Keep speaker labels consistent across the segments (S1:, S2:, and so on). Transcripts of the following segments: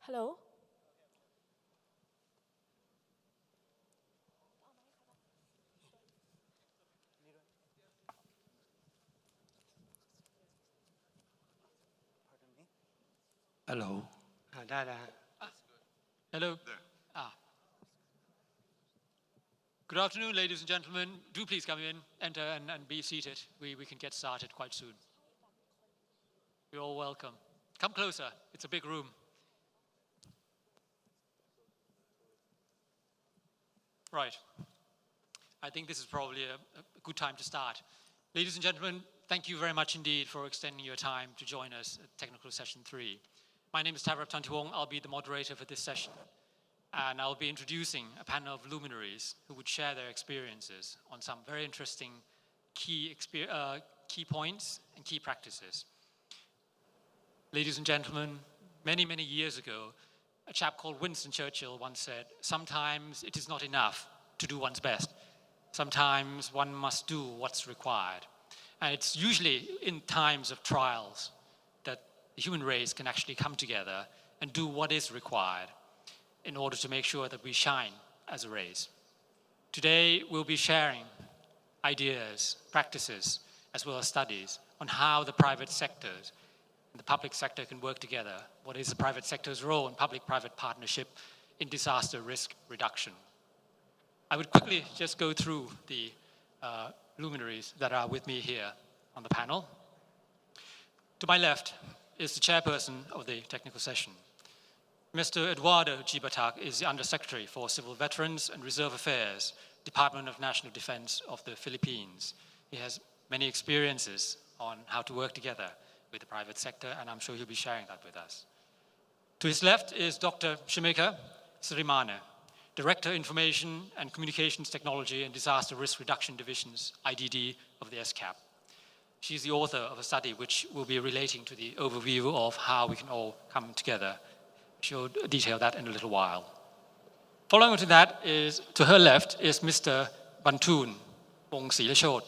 S1: Hello.
S2: Hello.
S3: ได้ฮะ Hello. Ah. Good afternoon, ladies and gentlemen. Do please come in, enter, and be seated. We can get started quite soon. You're all welcome. Come closer. It's a big room. Right. I think this is probably a good time to start. Ladies and gentlemen, thank you very much indeed for extending your time to join us at Technical Session 3. My name is Tavrab Tantiwong. I'll be the moderator for this session. And I'll be introducing a panel of luminaries who would share their experiences on some very interesting key points and key practices. Ladies and gentlemen, many, many years ago, a chap called Winston Churchill once said, "Sometimes it is not enough to do one's best. Sometimes one must do what's required." And it's usually in times of trials that the human race can actually come together and do what is required in order to make sure that we shine as a race. Today, we'll be sharing ideas, practices, as well as studies on how the private sectors and the public sector can work together. What is the private sector's role in public-private partnership in disaster risk reduction? I would quickly just go through the luminaries that are with me here on the panel. To my left is the chairperson of the technical session. Mr. Eduardo G. Batak is the Undersecretary for Civil Veterans and Reserve Affairs, Department of National Defense of the Philippines. He has many experiences on how to work together with the private sector, and I'm sure he'll be sharing that with us. To his left is Dr. Shemeka Sirimane, Director, Information and Communications Technology and Disaster Risk Reduction Divisions, IDD of the SCAP. She's the author of a study which will be relating to the overview of how we can all come together. She'll detail that in a little while. Following on to that is, to her left, is Mr. Bantun Wongsilachot.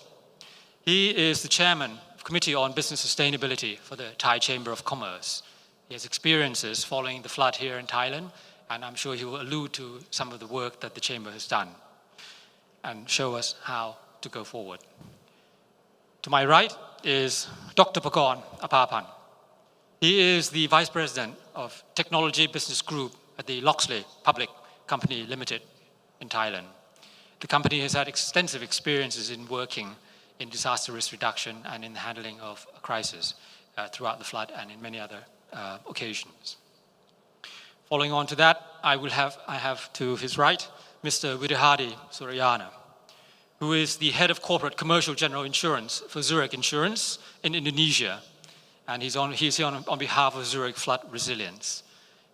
S3: He is the chairman of Committee on Business Sustainability for the Thai Chamber of Commerce. He has experiences following the flood here in Thailand, and I'm sure he will allude to some of the work that the Chamber has done and show us how to go forward. To my right is Dr. Pakorn Apapan. He is the Vice President of Technology Business Group at the Loxley Public Company Limited in Thailand. The company has had extensive experiences in working in disaster risk reduction and in the handling of a crisis throughout the flood and in many other occasions. Following on to that, I have to his right, Mr. Widihadi Suryana, who is the head of corporate commercial general insurance for Zurich Insurance in Indonesia. And he's here on behalf of Zurich Flood Resilience.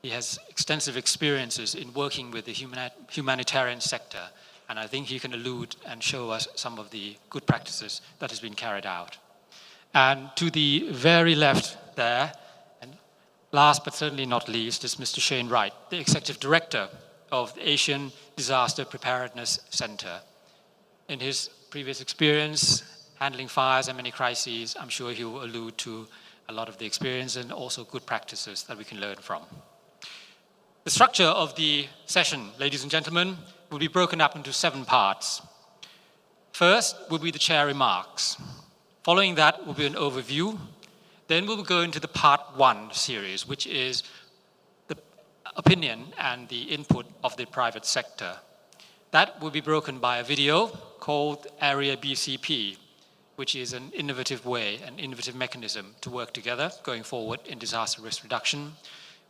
S3: He has extensive experiences in working with the humanitarian sector, and I think he can allude and show us some of the good practices that has been carried out. And to the very left there, and last but certainly not least, is Mr. Shane Wright, the Executive Director of the Asian Disaster Preparedness Center. In his previous experience handling fires and many crises, I'm sure he will allude to a lot of the experience and also good practices that we can learn from. The structure of the session, ladies and gentlemen, will be broken up into 7 parts. First will be the chair remarks. Following that will be an overview. Then we will go into the part 1 series, which is the opinion and the input of the private sector. That will be broken by a video called Area BCP, which is an innovative way, an innovative mechanism to work together going forward in disaster risk reduction.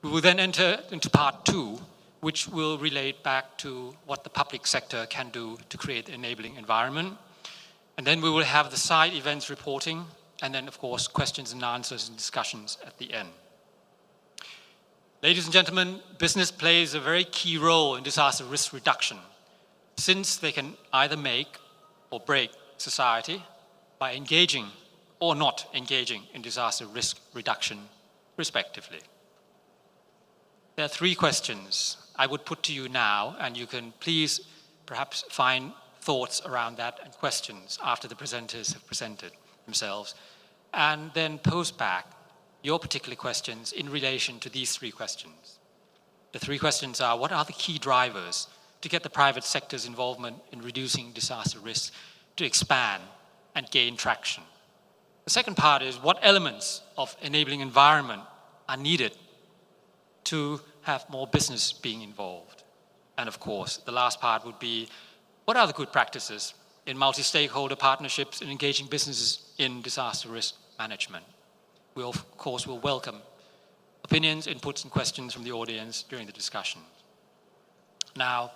S3: We will then enter into part 2, which will relate back to what the public sector can do to create the enabling environment. And then we will have the side events reporting, and then of course questions and answers and discussions at the end. Ladies and gentlemen, business plays a very key role in disaster risk reduction, since they can either make or break society by engaging or not engaging in disaster risk reduction, respectively. There are 3 questions I would put to you now, and you can please perhaps find thoughts around that and questions after the presenters have presented themselves, and then post back your particular questions in relation to these 3 questions. The three questions are, what are the key drivers to get the private sector's involvement in reducing disaster risk to expand and gain traction? The second part is, what elements of enabling environment are needed to have more business being involved? And of course, the last part would be, what are the good practices in multi-stakeholder partnerships and engaging businesses in disaster risk management? We, of course, will welcome opinions, inputs, and questions from the audience during the discussion. Now,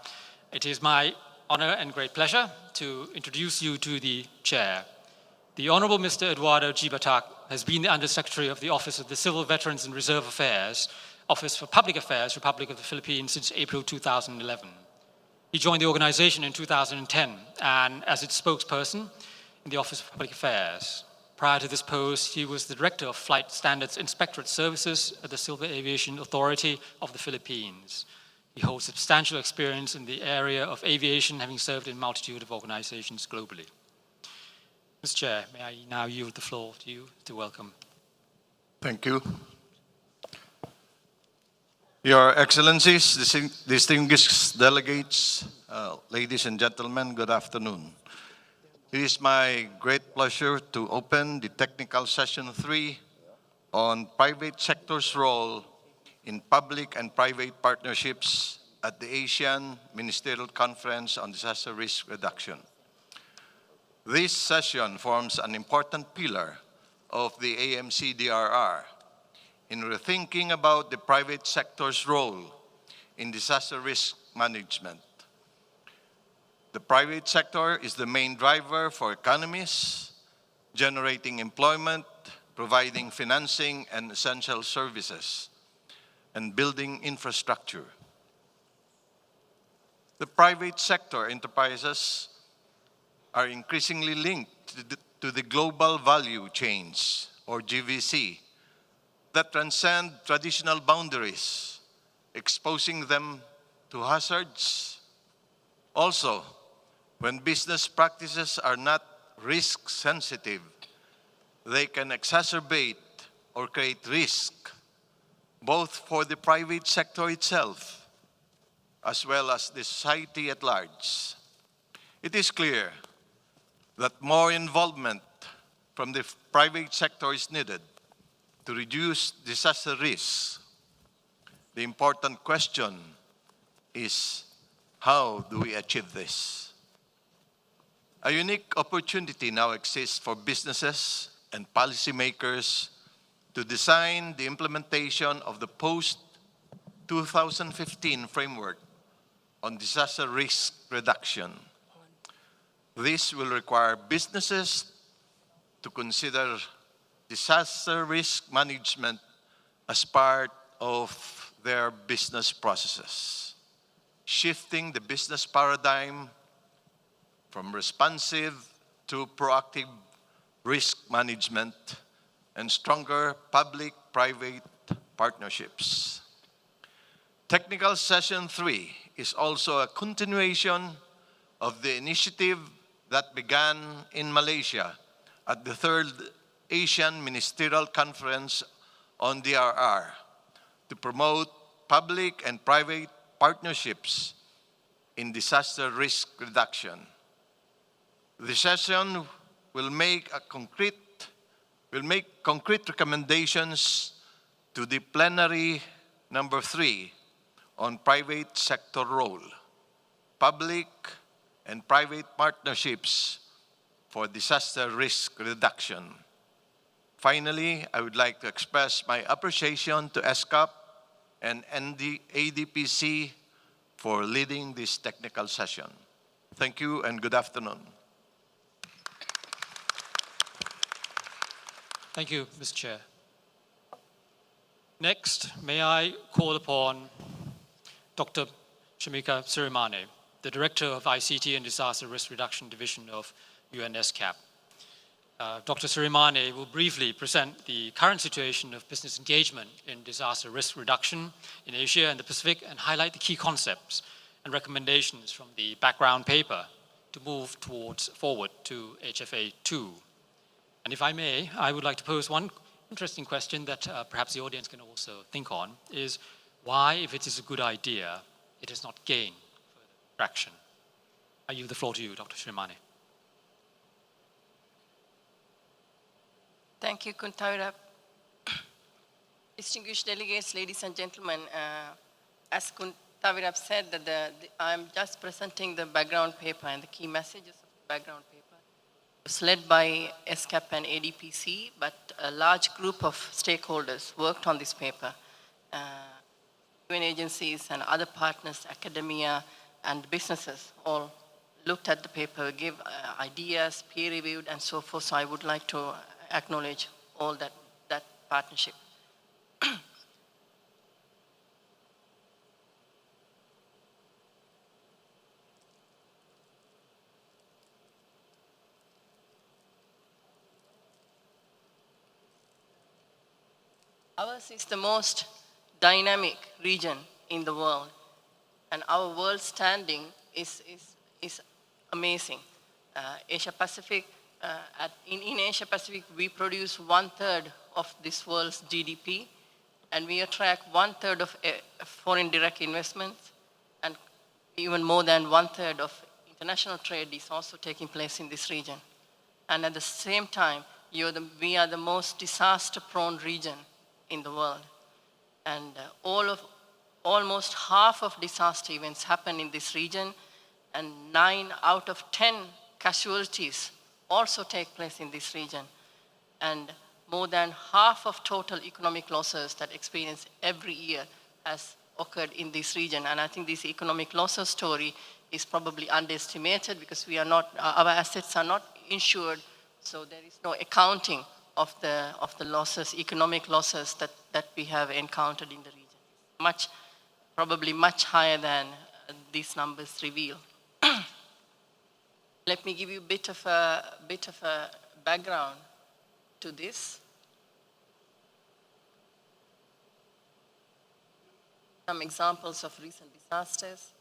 S3: it is my honor and great pleasure to introduce you to the chair. The Honorable Mr. Eduardo G. Batak has been the Undersecretary of the Office of the Civil Veterans and Reserve Affairs, Office for Public Affairs, Republic of the Philippines since April 2011. He joined the organization in 2010 and as its spokesperson in the Office of Public Affairs. Prior to this post, he was the Director of Flight Standards Inspectorate Services at the Civil Aviation Authority of the Philippines. He holds substantial experience in the area of aviation, having served in a multitude of organizations globally. Mr. Chair, may I now yield the floor to you to welcome.
S1: Thank you. Your Excellencies, distinguished delegates, ladies and gentlemen, good afternoon. It is my great pleasure to open the technical session 3 on private sector's role in public and private partnerships at the Asian Ministerial Conference on Disaster Risk Reduction. This session forms an important pillar of the AMCDRR in rethinking about the private sector's role in disaster risk management. The private sector is the main driver for economies, generating employment, providing financing and essential services, and building infrastructure. The private sector enterprises are increasingly linked to the global value chains, or GVC, that transcend traditional boundaries, exposing them to hazards. Also, when business practices are not risk sensitive, they can exacerbate or create risk, both for the private sector itself, as well as the society at large. It is clear that more involvement from the private sector is needed to reduce disaster risks. The important question is, how do we achieve this? A unique opportunity now exists for businesses and policymakers to design the implementation of the post-2015 framework on disaster risk reduction. This will require businesses to consider disaster risk management as part of their business processes, shifting the business paradigm from responsive to proactive risk management and stronger public-private partnerships. Technical Session 3 is also a continuation of the initiative that began in Malaysia at the 3rd Asian Ministerial Conference on DRR to promote public and private partnerships in disaster risk reduction. The session will make concrete recommendations to the plenary number 3 on private sector role, public and private partnerships for disaster risk reduction. Finally, I would like to express my appreciation to ESCAP and ADPC for leading this technical session. Thank you and good afternoon.
S3: Thank you, Mr. Chair. Next, may I call upon Dr. Shamika Sirimane, the Director of ICT and Disaster Risk Reduction Division of UNSCAP. Dr. Sirimane will briefly present the current situation of business engagement in disaster risk reduction in Asia and the Pacific and highlight the key concepts and recommendations from the background paper to move forward to HFA 2. And if I may, I would like to pose one interesting question that perhaps the audience can also think on, is why, if it is a good idea, it has not gained further traction. I yield the floor to you, Dr. Shrimani.
S4: Thank you, Kuntawirap. Distinguished delegates, ladies and gentlemen, as Kuntawirap said, that I'm just presenting the background paper and the key messages of the background paper. It was led by SCAP and ADPC, but a large group of stakeholders worked on this paper. UN agencies and other partners, academia and businesses all looked at the paper, gave ideas, peer-reviewed, and so forth. So I would like to acknowledge all that partnership. Ours is the most dynamic region in the world, and our world standing is amazing. Asia Pacific, in Asia Pacific, we produce 1/3 of this world's GDP, and we attract 1/3 of foreign direct investments, and even more than 1/3 of international trade is also taking place in this region. And at the same time, we are the most disaster-prone region in the world. And almost half of disaster events happen in this region, and 9 out of 10 casualties also take place in this region. And more than half of total economic losses that experience every year has occurred in this region. And I think this economic losses story is probably underestimated because our assets are not insured, so there is no accounting of the losses, economic losses that we have encountered in the region. Probably much higher than these numbers reveal. Let me give you a bit of a background to this. Some examples of recent disasters.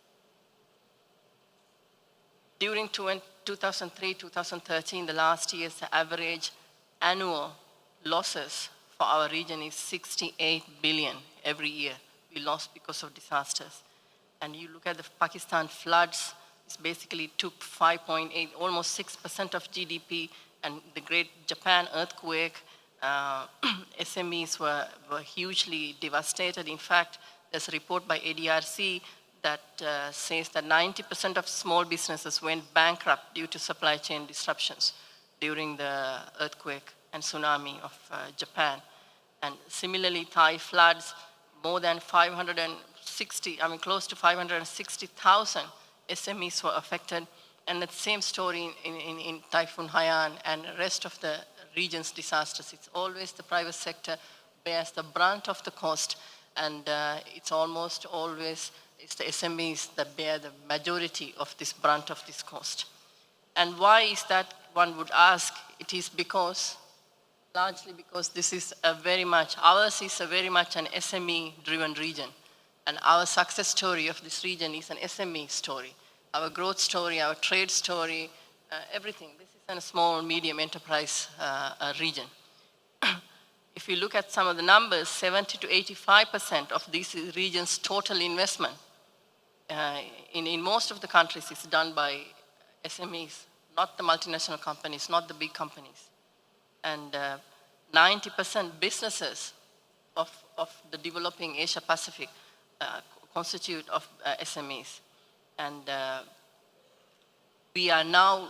S4: During 2003-2013, the last year's average annual losses for our region is 68 billion every year. We lost because of disasters. And you look at the Pakistan floods, it basically took 5.8, almost 6% of GDP, and the great Japan earthquake, SMEs were hugely devastated. In fact, there's a report by Adrc that says that 90% of small businesses went bankrupt due to supply chain disruptions during the earthquake and tsunami of Japan. And similarly, Thai floods, more than close to 560,000 SMEs were affected. And the same story in Typhoon Haiyan and the rest of the region's disasters. It's always the private sector bears the brunt of the cost, and it's almost always the SMEs that bear the majority of this brunt of this cost. And why is that, one would ask? It is largely because this is ours is a very much an SME-driven region. And our success story of this region is an SME story. Our growth story, our trade story, everything. This is a small, medium enterprise region. If you look at some of the numbers, 70 to 85% of this region's total investment in most of the countries is done by SMEs, not the multinational companies, not the big companies. And 90% businesses of the developing Asia Pacific constitute of SMEs. And we are now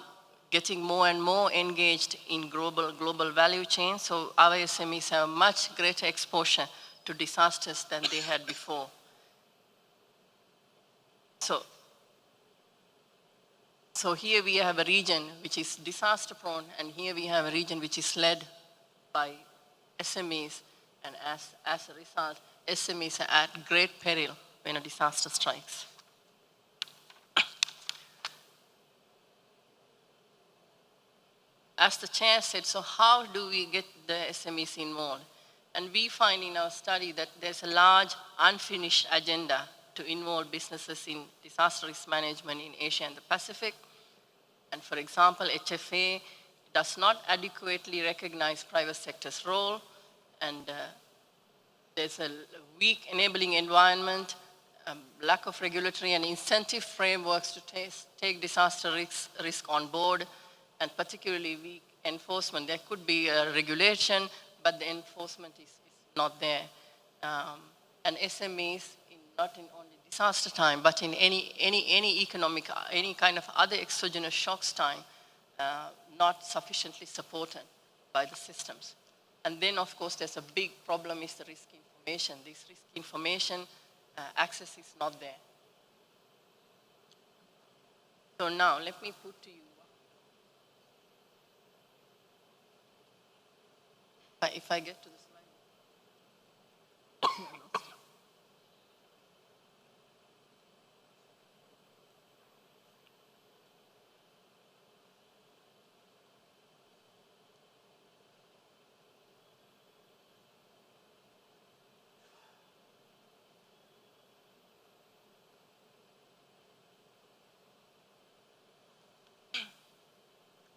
S4: getting more and more engaged in global value chain. So our SMEs have much greater exposure to disasters than they had before. So here we have a region which is disaster prone, and here we have a region which is led by SMEs, and as a result, SMEs are at great peril when a disaster strikes. As the chair said, so how do we get the SMEs involved? And we find in our study that there's a large unfinished agenda to involve businesses in disaster risk management in Asia and the Pacific. And for example, HFA does not adequately recognize private sector's role, and there's a weak enabling environment, lack of regulatory and incentive frameworks to take disaster risk on board, and particularly weak enforcement. There could be a regulation, but the enforcement is not there. And SMEs, not in only disaster time, but in any economic, any kind of other exogenous shocks time, not sufficiently supported by the systems. And then, of course, there's a big problem is the risk information. This risk information access is not there. So now, let me put to you, if I get to the slide.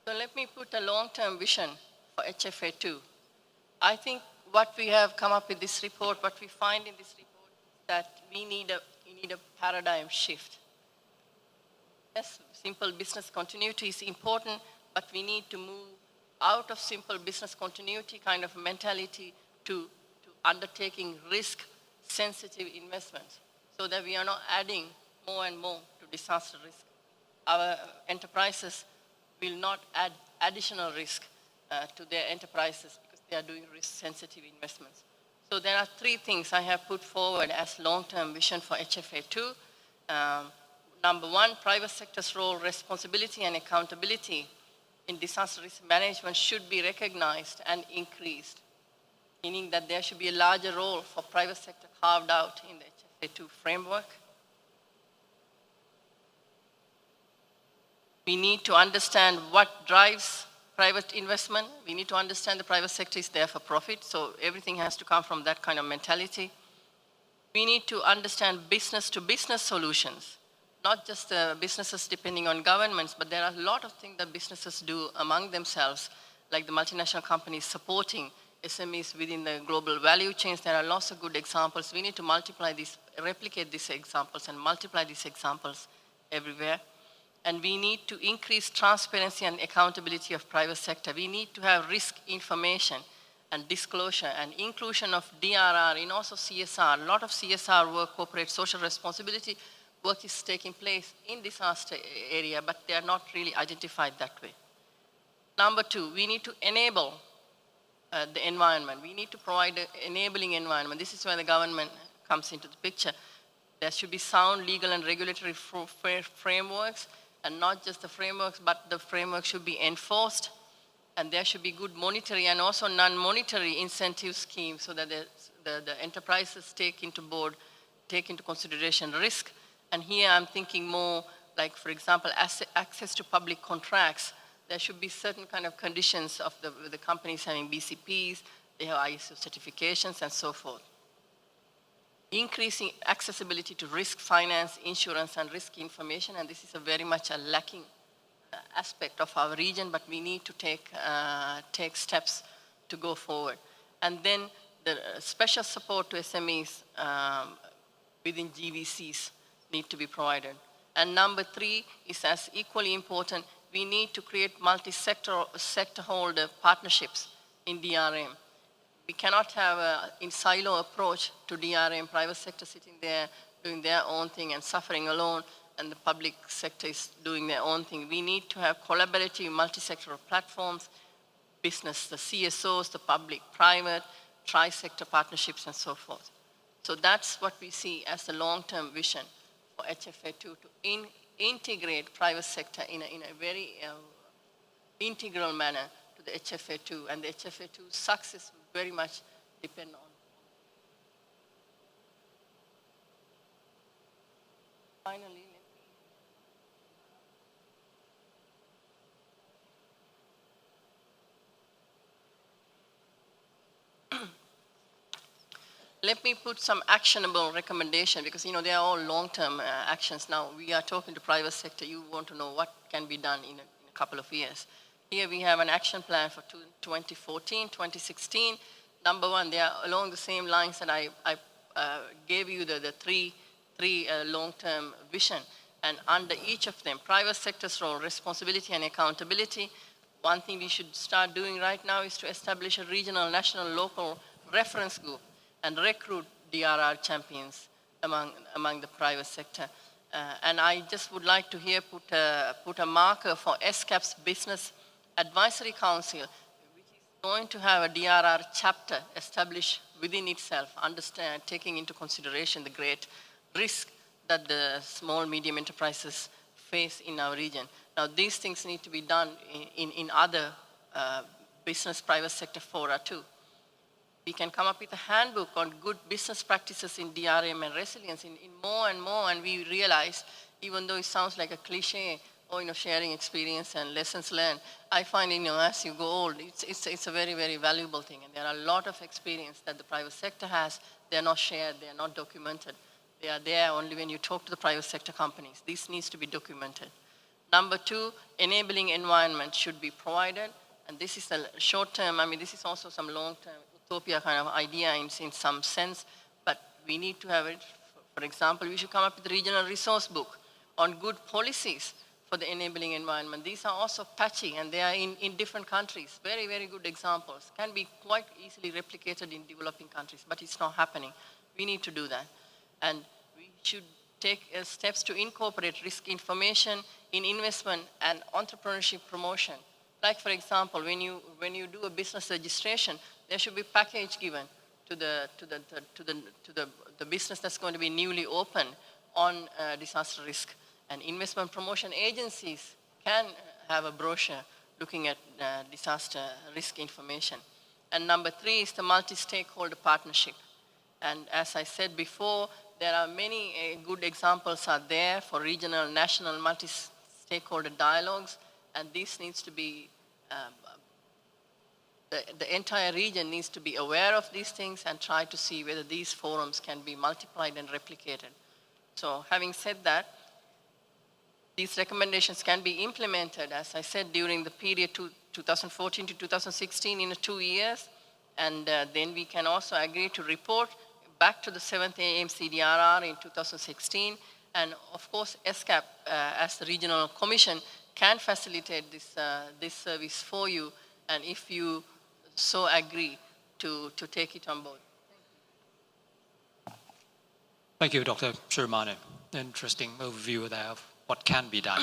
S4: So let me put a long-term vision for HFA2. I think what we have come up with this report, what we find in this report, that we need a paradigm shift. Yes, simple business continuity is important, but we need to move out of simple business continuity kind of mentality to undertaking risk-sensitive investments so that we are not adding more and more to disaster risk. Our enterprises will not add additional risk to their enterprises because they are doing risk-sensitive investments. So there are three things I have put forward as long-term vision for HFA2. Number one, private sector's role, responsibility, and accountability in disaster risk management should be recognized and increased, meaning that there should be a larger role for private sector carved out in the HFA2 framework. We need to understand what drives private investment. We need to understand the private sector is there for profit, so everything has to come from that kind of mentality. We need to understand business-to-business solutions, not just the businesses depending on governments, but there are a lot of things that businesses do among themselves, like the multinational companies supporting SMEs within the global value chains. There are lots of good examples. We need to multiply these, replicate these examples and multiply these examples everywhere. And we need to increase transparency and accountability of private sector. We need to have risk information and disclosure and inclusion of DRR and also CSR. A lot of CSR work, corporate social responsibility work is taking place in disaster area, but they are not really identified that way. Number two, we need to enable the environment. We need to provide an enabling environment. This is where the government comes into the picture. There should be sound legal and regulatory frameworks, and not just the frameworks, but the framework should be enforced, and there should be good monetary and also non-monetary incentive schemes so that the enterprises take into consideration risk. And here I'm thinking more like, for example, access to public contracts. There should be certain kind of conditions of the companies having BCPs, they have ISO certifications and so forth. Increasing accessibility to risk finance, insurance, and risk information, and this is a very much a lacking aspect of our region, but we need to take steps to go forward. And then the special support to SMEs within GVCs need to be provided. And number three is as equally important, we need to create multi-sector holder partnerships in DRM. We cannot have an in silo approach to DRM, private sector sitting there doing their own thing and suffering alone, and the public sector is doing their own thing. We need to have collaborative multi-sectoral platforms, business, the CSOs, the public, private, tri-sector partnerships, and so forth. So that's what we see as the long-term vision for HFA2, to integrate private sector in a very integral manner to the HFA2, and the HFA2 success will very much depend on. Finally, let me put some actionable recommendation, because they are all long-term actions. Now we are talking to private sector. You want to know what can be done in a couple of years. Here we have an action plan for 2014, 2016. Number one, they are along the same lines that I gave you the three long-term vision. And under each of them, private sector's role, responsibility and accountability. One thing we should start doing right now is to establish a regional, national, local reference group and recruit DRR champions among the private sector. And I just would like to here put a marker for SCAP's Business Advisory Council, which is going to have a DRR chapter established within itself, taking into consideration the great risk that the small, medium enterprises face in our region. Now, these things need to be done in other business private sector fora too. We can come up with a handbook on good business practices in DRM and resilience in more and more, and we realize, even though it sounds like a cliche, or sharing experience and lessons learned, I find, as you go old, it's a very, very valuable thing. And there are a lot of experience that the private sector has. They're not shared, they're not documented. They are there only when you talk to the private sector companies. This needs to be documented. Number two, enabling environment should be provided. And this is a short-term, this is also some long-term utopia kind of idea in some sense, but we need to have it. For example, we should come up with a regional resource book on good policies for the enabling environment. These are also patchy, and they are in different countries. Very, very good examples. Can be quite easily replicated in developing countries, but it's not happening. We need to do that. And we should take steps to incorporate risk information in investment and entrepreneurship promotion. Like, for example, when you do a business registration, there should be package given to the business that's going to be newly opened on disaster risk. And investment promotion agencies can have a brochure looking at disaster risk information. And number three is the multi-stakeholder partnership. And as I said before, there are many good examples are there for regional, national, multi-stakeholder dialogues, and this needs to be, the entire region needs to be aware of these things and try to see whether these forums can be multiplied and replicated. So having said that, these recommendations can be implemented, as I said, during the period 2014 to 2016 in 2 years, and then we can also agree to report back to the 7thAMCDRR in 2016, and of course SCAP as the regional commission can facilitate this service for you, and if you so agree to take it on board.
S3: Thank you, Dr. Sharmane. Interesting overview there of what can be done.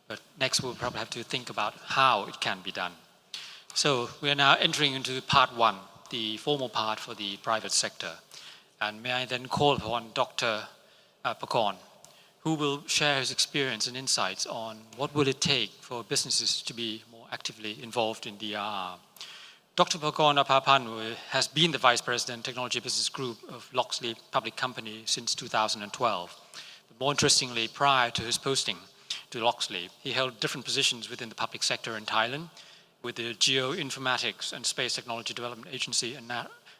S3: But next we'll probably have to think about how it can be done. So we are now entering into part one, the formal part for the private sector. And may I then call upon Dr. Pakon, who will share his experience and insights on what will it take for businesses to be more actively involved in DRR. Dr. Pakon Apapanu has been the Vice President, Technology Business Group of Loxley Public Company since 2012. But more interestingly, prior to his posting to Loxley, he held different positions within the public sector in Thailand with the Geoinformatics and Space Technology Development Agency and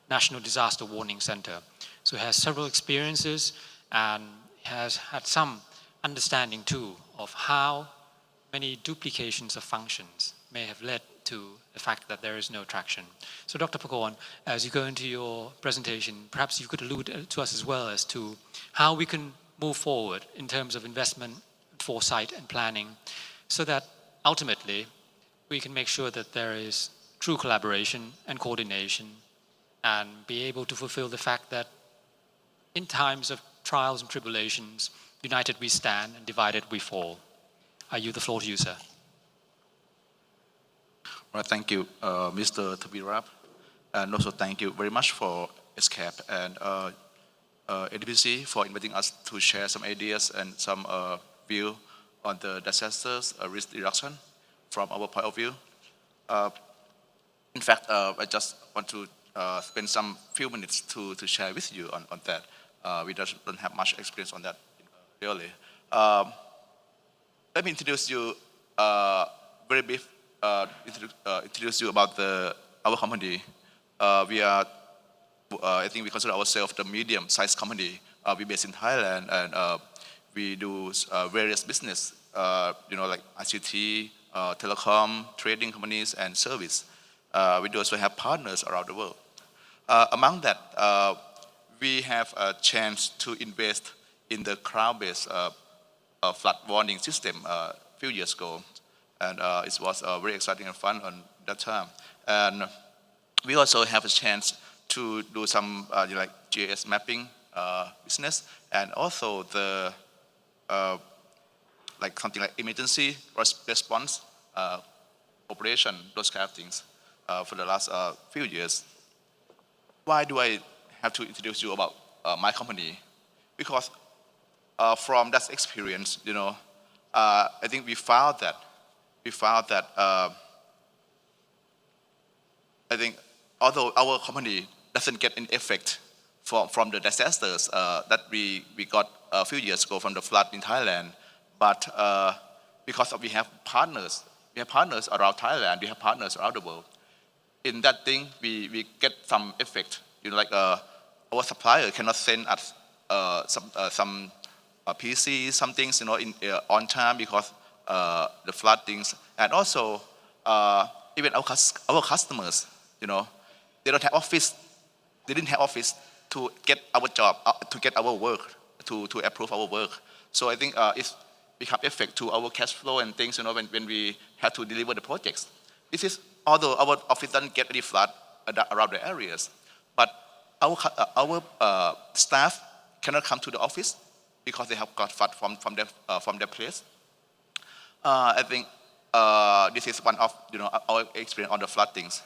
S3: National Disaster Warning Center. So he has several experiences and has had some understanding too of how many duplications of functions may have led to the fact that there is no traction. So Dr. Pakon, as you go into your presentation, perhaps you could allude to us as well as to how we can move forward in terms of investment, foresight and planning, so that ultimately we can make sure that there is true collaboration and coordination and be able to fulfill the fact that in times of trials and tribulations, united we stand and divided we fall. I yield the floor to you, sir.
S5: Well, thank you, Mr. Tabirab, and also thank you very much for SCAP and ADPC for inviting us to share some ideas and some view on the disasters risk reduction from our point of view. In fact, I just want to spend some few minutes to share with you on that. We don't have much experience on that, really. Let me introduce you very brief. Introduce you about our company. We are, I think we consider ourselves the medium-sized company. We're based in Thailand, and we do various business, like ICT, telecom, trading companies, and service. We do also have partners around the world. Among that, we have a chance to invest in the cloud-based flood warning system a few years ago, and it was very exciting and fun on that time. And we also have a chance to do some like GIS mapping business, and also the like something like emergency response operation, those kind of things for the last few years. Why do I have to introduce you about my company? Because from that experience, I think we found that I think although our company doesn't get an effect from the disasters that we got a few years ago from the flood in Thailand, but because we have partners around Thailand, we have partners around the world. In that thing, we get some effect. Like our supplier cannot send us some PCs, some things, on time because the flood things, and also even our customers, they don't have office. They didn't have office to get our job, to get our work, to approve our work. So I think it's become effect to our cash flow and things, when we have to deliver the projects. This is although our office doesn't get any flood around the areas, but our staff cannot come to the office because they have got flood from their place. I think this is one of our experience on the flood things.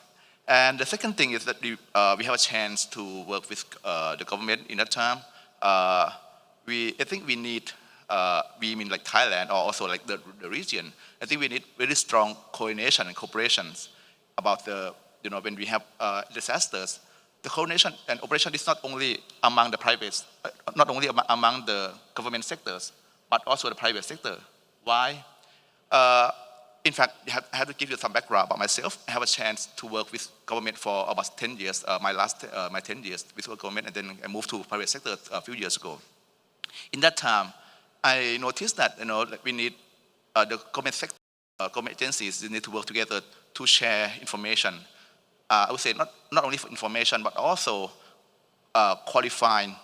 S5: And the second thing is that we have a chance to work with the government in that time. I think we need, we mean like Thailand or also like the region, I think we need very strong coordination and cooperations about the, when we have disasters. The coordination and operation is not only among the private, not only among the government sectors, but also the private sector. Why? In fact, I have to give you some background about myself. I have a chance to work with government for about 10 years, my 10 years with the government, and then I moved to private sector a few years ago. In that time, I noticed that, we need the government sector, government agencies, they need to work together to share information. I would say not only for information, but also qualifying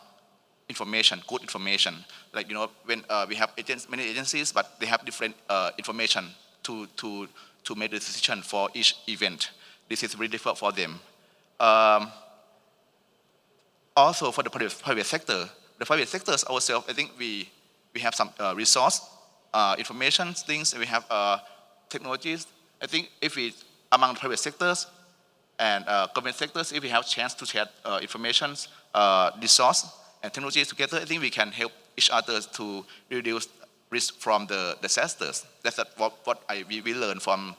S5: information, good information. Like, when we have many agencies, but they have different information to make the decision for each event. This is really difficult for them. Also for the private sector, the private sectors ourselves, I think we have some resource, information things, and we have technologies. I think if we, among the private sectors and government sectors, if we have a chance to share information, resource, and technologies together, I think we can help each other to reduce risk from the disasters. That's what we learned from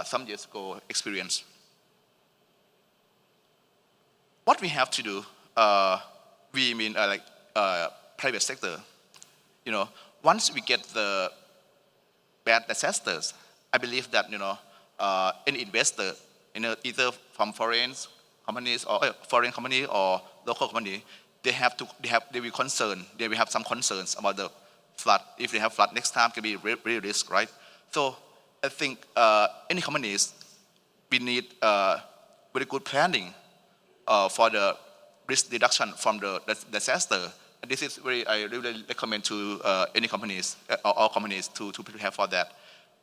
S5: some years ago experience. What we have to do, we mean private sector. Once we get the bad disasters, I believe that any investor, either from foreign companies or foreign company or local company, they will concern. They will have some concerns about the flood. If they have flood next time, it can be real risk, right? So I think any companies, we need very good planning for the risk reduction from the disaster. And this is I really recommend to any companies, or all companies to prepare for that.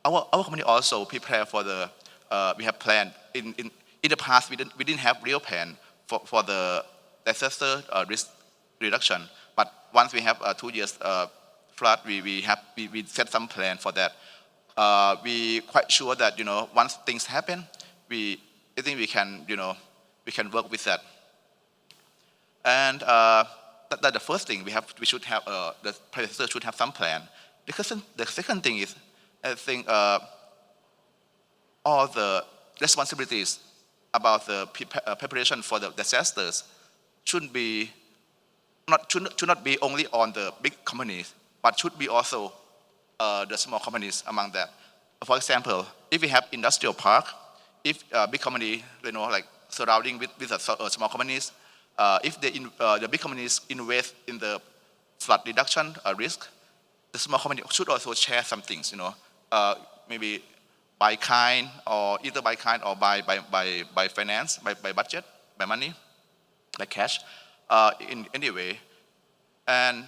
S5: Our company also prepare for the, we have planned, in the past we didn't have real plan for the disaster risk reduction. But once we have 2 years flood, we set some plan for that. We quite sure that once things happen, I think we can work with that. And that's the first thing we should have. The private sector should have some plan. The second thing is, I think all the responsibilities about the preparation for the disasters should not be only on the big companies, but should be also the small companies among that. For example, if we have industrial park, if a big company, like surrounding with small companies, if the big companies invest in the flood reduction risk, the small company should also share some things, maybe by kind, or either by kind or by finance, by budget, by money. like cash, in any way. And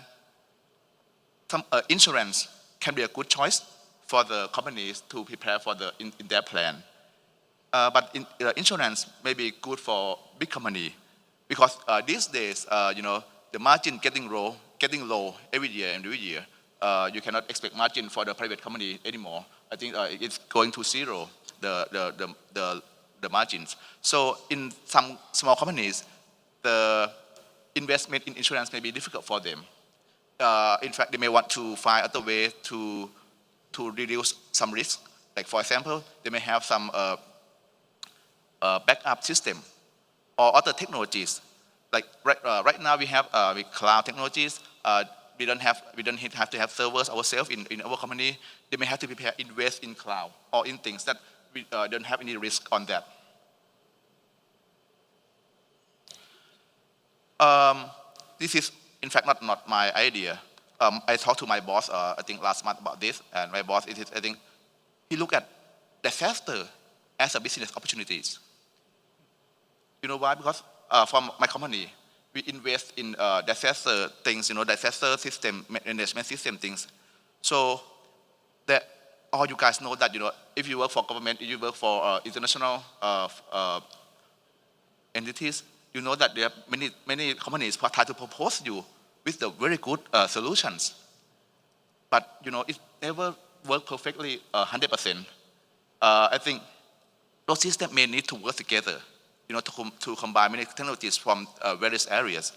S5: some insurance can be a good choice for the companies to prepare for in their plan. But insurance may be good for big company because these days, the margin getting low every year and every year. You cannot expect margin for the private company anymore. I think it's going to zero, the margins. So in some small companies, the investment in insurance may be difficult for them. In fact, they may want to find other way to reduce some risk. Like for example, they may have some backup system or other technologies. Like right now we have with cloud technologies. We don't have to have servers ourselves in our company. They may have to invest in cloud or in things that we don't have any risk on that. This is in fact not my idea. I talked to my boss I think last month about this, and my boss I think he looked at disaster as a business opportunities. You know why? Because from my company, we invest in disaster things, disaster system, management system things. So that all you guys know that, if you work for government, if you work for international entities, you know that there are many companies who try to propose you with the very good solutions. But, it never works perfectly 100%. I think those systems may need to work together, to combine many technologies from various areas.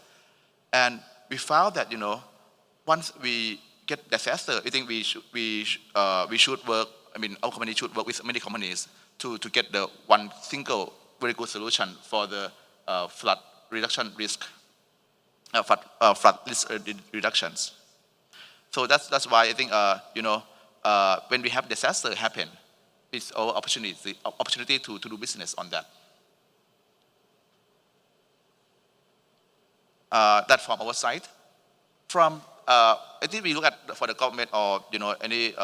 S5: And we found that, once we get disaster, I think we should work, our company should work with many companies to get the one single very good solution for the flood reduction risk, flood risk reductions. So that's why I think, when we have disaster happen, it's our opportunity to do business on that. That from our side. From I think we look at for the government or any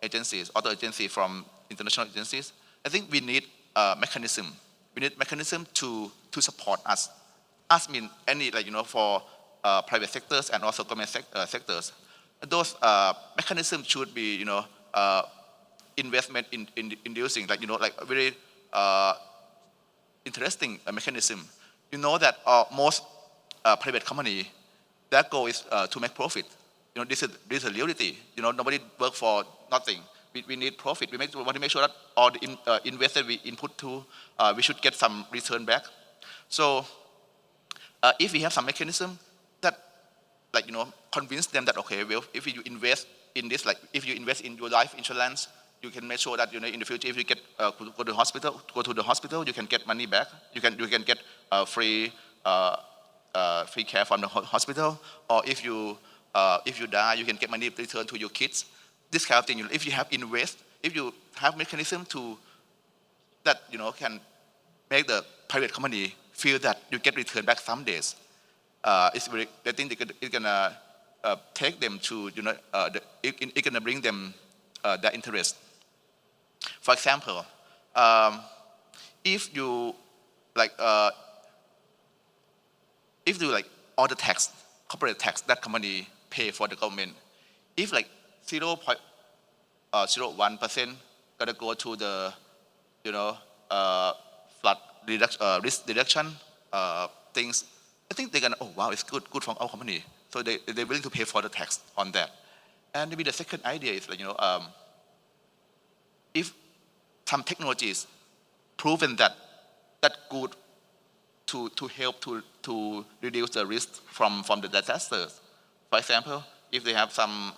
S5: agencies, other agencies from international agencies. I think we need a mechanism. We need mechanism to support us. Us mean any for private sectors and also government sectors. Those mechanisms should be investment in inducing like very interesting mechanism. You know that most private company, their goal is to make profit. This is a reality. Nobody work for nothing. We need profit. We want to make sure that all the investors we input to, we should get some return back. So if we have some mechanism that, convince them that, okay, well, if you invest in this, if you invest in your life insurance, you can make sure that in the future, if you get go to the hospital, you can get money back. You can get free care from the hospital, or if you die, you can get money returned to your kids. This kind of thing. If you have mechanism to that can make the private company feel that you get returned back some days. I think it's gonna take them to it's gonna bring them their interest. For example, if you all the tax, corporate tax that company pay for the government, if 0.01% gonna go to the flood risk reduction things, I think they're gonna, oh wow, it's good from our company. So they're willing to pay for the tax on that. And maybe the second idea is if some technologies proven that good to help to reduce the risk from the disasters. For example, if they have some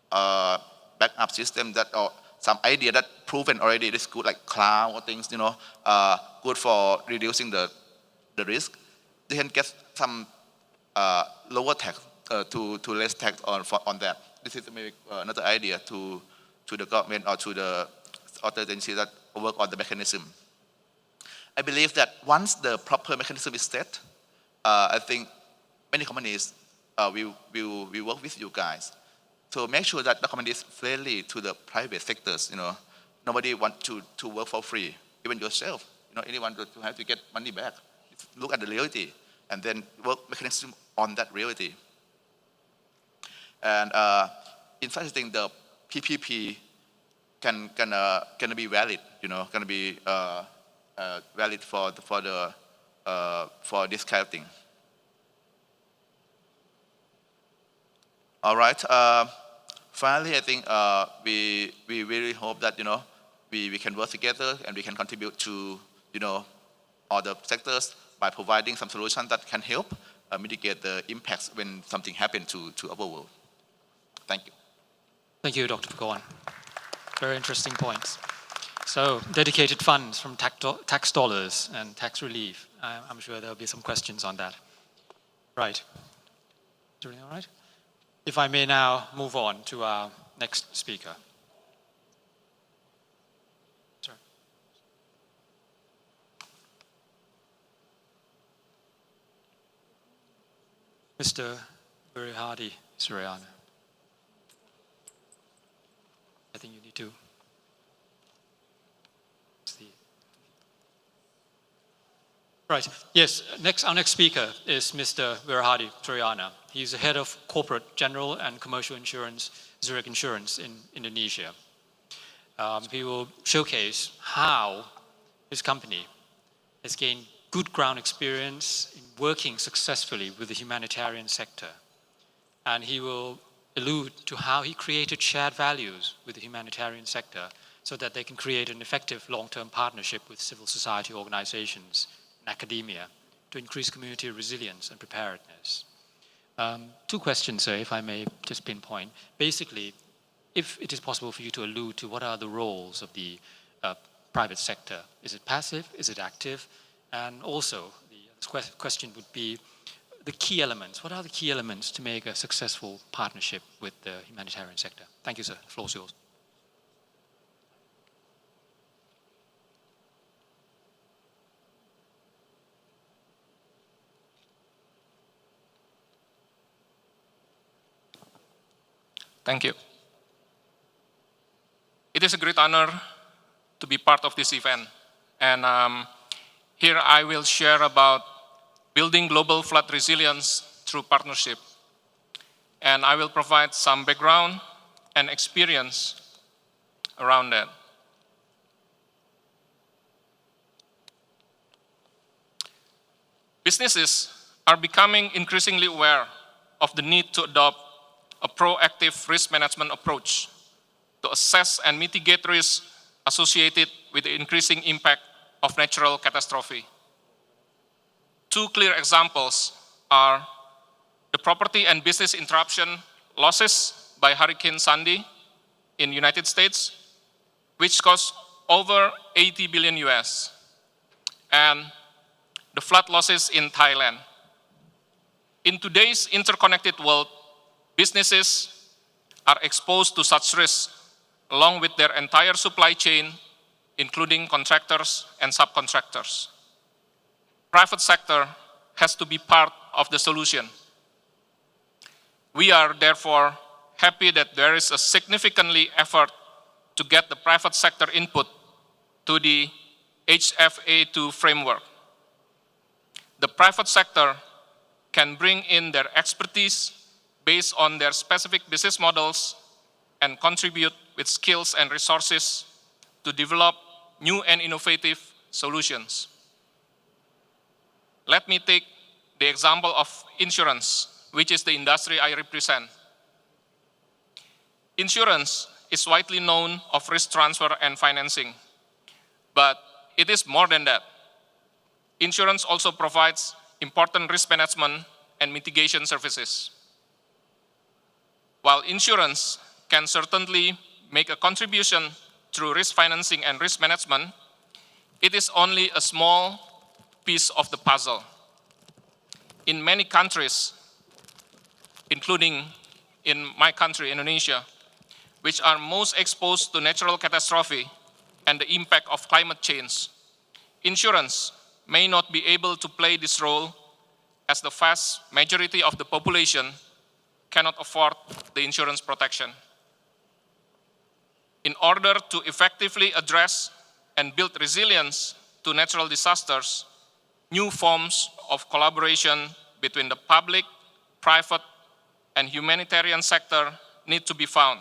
S5: backup system that or some idea that proven already is good, like cloud or things, good for reducing the risk, they can get some lower tax to less tax on that. This is maybe another idea to the government or to the other agencies that work on the mechanism. I believe that once the proper mechanism is set, I think many companies will work with you guys to make sure that the company is friendly to the private sectors. Nobody wants to work for free, even yourself. Anyone to have to get money back. Look at the reality. and then work mechanism on that reality. And in fact, I think the PPP can be valid, gonna be valid for this kind of thing. All right. Finally, I think we really hope that we can work together and we can contribute to all the sectors by providing some solutions that can help mitigate the impacts when something happens to our world. Thank you.
S3: Thank you, Dr. Phukon. Very interesting points. So, dedicated funds from tax dollars and tax relief. I'm sure there'll be some questions on that. Right. Is everything all right? If I may now move on to our next speaker. Sorry. Mr. Virihadi Suryana. I think you need to. Right. Yes. Our next speaker is Mr. Virihadi Suryana. He's the head of corporate, general, and commercial insurance, Zurich Insurance in Indonesia. He will showcase how his company has gained good ground experience in working successfully with the humanitarian sector, and he will allude to how he created shared values with the humanitarian sector so that they can create an effective long-term partnership with civil society organizations and academia to increase community resilience and preparedness. Two questions, sir, if I may just pinpoint. Basically, if it is possible for you to allude to what are the roles of the private sector. Is it passive? Is it active? And also, the question would be the key elements. What are the key elements to make a successful partnership with the humanitarian sector? Thank you, sir. The floor is yours.
S6: Thank you. It is a great honor to be part of this event. And here I will share about building global flood resilience through partnership. And I will provide some background and experience around that. Businesses are becoming increasingly aware of the need to adopt a proactive risk management approach to assess and mitigate risks associated with the increasing impact of natural catastrophe. Two clear examples are the property and business interruption losses by Hurricane Sandy in the United States, which cost over 80 billion US, and the flood losses in Thailand. In today's interconnected world, businesses are exposed to such risks along with their entire supply chain, including contractors and subcontractors. Private sector has to be part of the solution. We are therefore happy that there is a significantly effort to get the private sector input to the HFA2 framework. The private sector can bring in their expertise based on their specific business models and contribute with skills and resources to develop new and innovative solutions. Let me take the example of insurance, which is the industry I represent. Insurance is widely known of risk transfer and financing, but it is more than that. Insurance also provides important risk management and mitigation services. While insurance can certainly make a contribution through risk financing and risk management, it is only a small piece of the puzzle. In many countries, including in my country, Indonesia, which are most exposed to natural catastrophe and the impact of climate change, insurance may not be able to play this role as the vast majority of the population cannot afford the insurance protection. In order to effectively address and build resilience to natural disasters, new forms of collaboration between the public, private, and humanitarian sector need to be found.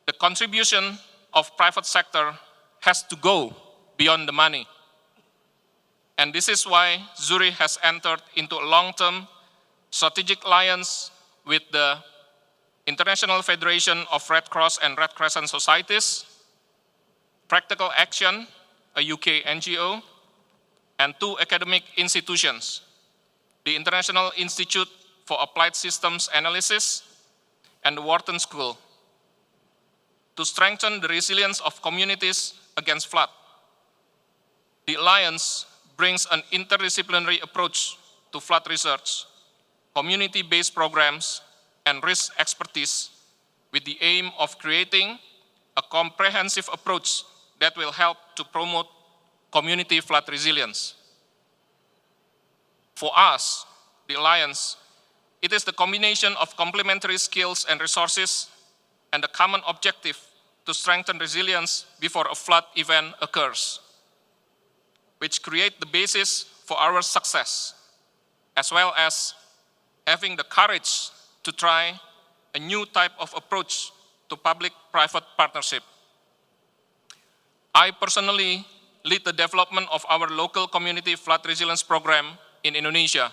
S6: The contribution of private sector has to go beyond the money. And this is why Zurich has entered into a long-term strategic alliance with the International Federation of Red Cross and Red Crescent Societies, Practical Action, a UK NGO, and 2 academic institutions, the International Institute for Applied Systems Analysis and the Wharton School, to strengthen the resilience of communities against flood. The Alliance brings an interdisciplinary approach to flood research, community-based programs, and risk expertise with the aim of creating a comprehensive approach that will help to promote community flood resilience. For us, the Alliance, it is the combination of complementary skills and resources and a common objective to strengthen resilience before a flood event occurs, which create the basis for our success, as well as having the courage to try a new type of approach to public-private partnership. I personally lead the development of our local community flood resilience program in Indonesia,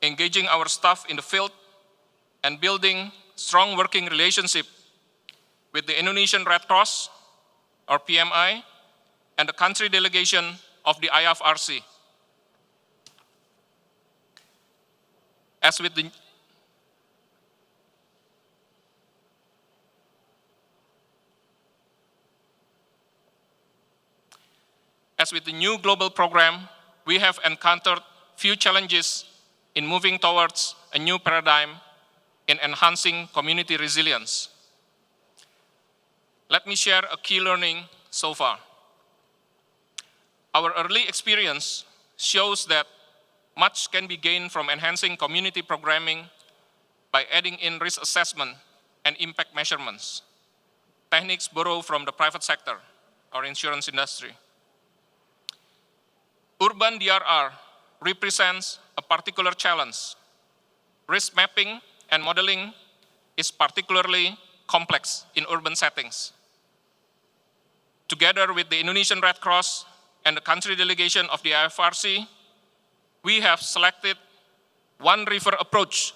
S6: engaging our staff in the field and building strong working relationship with the Indonesian Red Cross, or PMI, and the country delegation of the IFRC. As with the new global program, we have encountered few challenges in moving towards a new paradigm in enhancing community resilience. Let me share a key learning so far. Our early experience shows that much can be gained from enhancing community programming by adding in risk assessment and impact measurements, techniques borrowed from the private sector or insurance industry. Urban DRR represents a particular challenge. Risk mapping and modeling is particularly complex in urban settings. Together with the Indonesian Red Cross and the country delegation of the IFRC, we have selected one river approach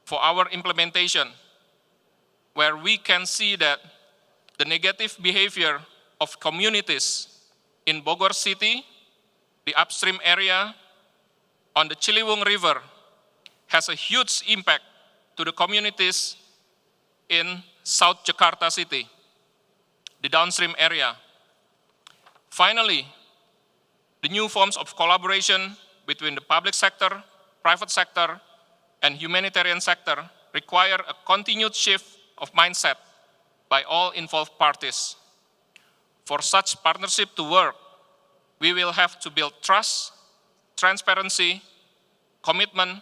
S6: for our implementation, where we can see that the negative behavior of communities in Bogor City, the upstream area, on the Ciliwung River has a huge impact to the communities in South Jakarta City, the downstream area. Finally, the new forms of collaboration between the public sector, private sector, and humanitarian sector require a continued shift of mindset by all involved parties. For such partnership to work, we will have to build trust, transparency, commitment,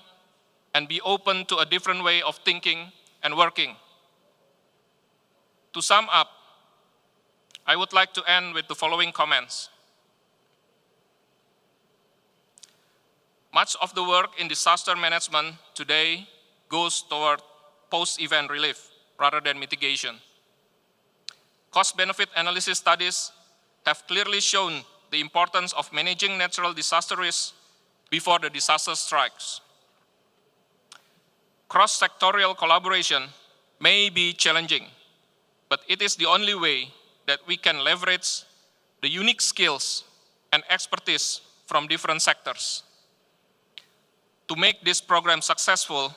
S6: and be open to a different way of thinking and working. To sum up, I would like to end with the following comments. Much of the work in disaster management today goes toward post-event relief rather than mitigation. Cost-benefit analysis studies have clearly shown the importance of managing natural disaster risks before the disaster strikes. Cross-sectorial collaboration may be challenging, but it is the only way that we can leverage the unique skills and expertise from different sectors. To make this program successful,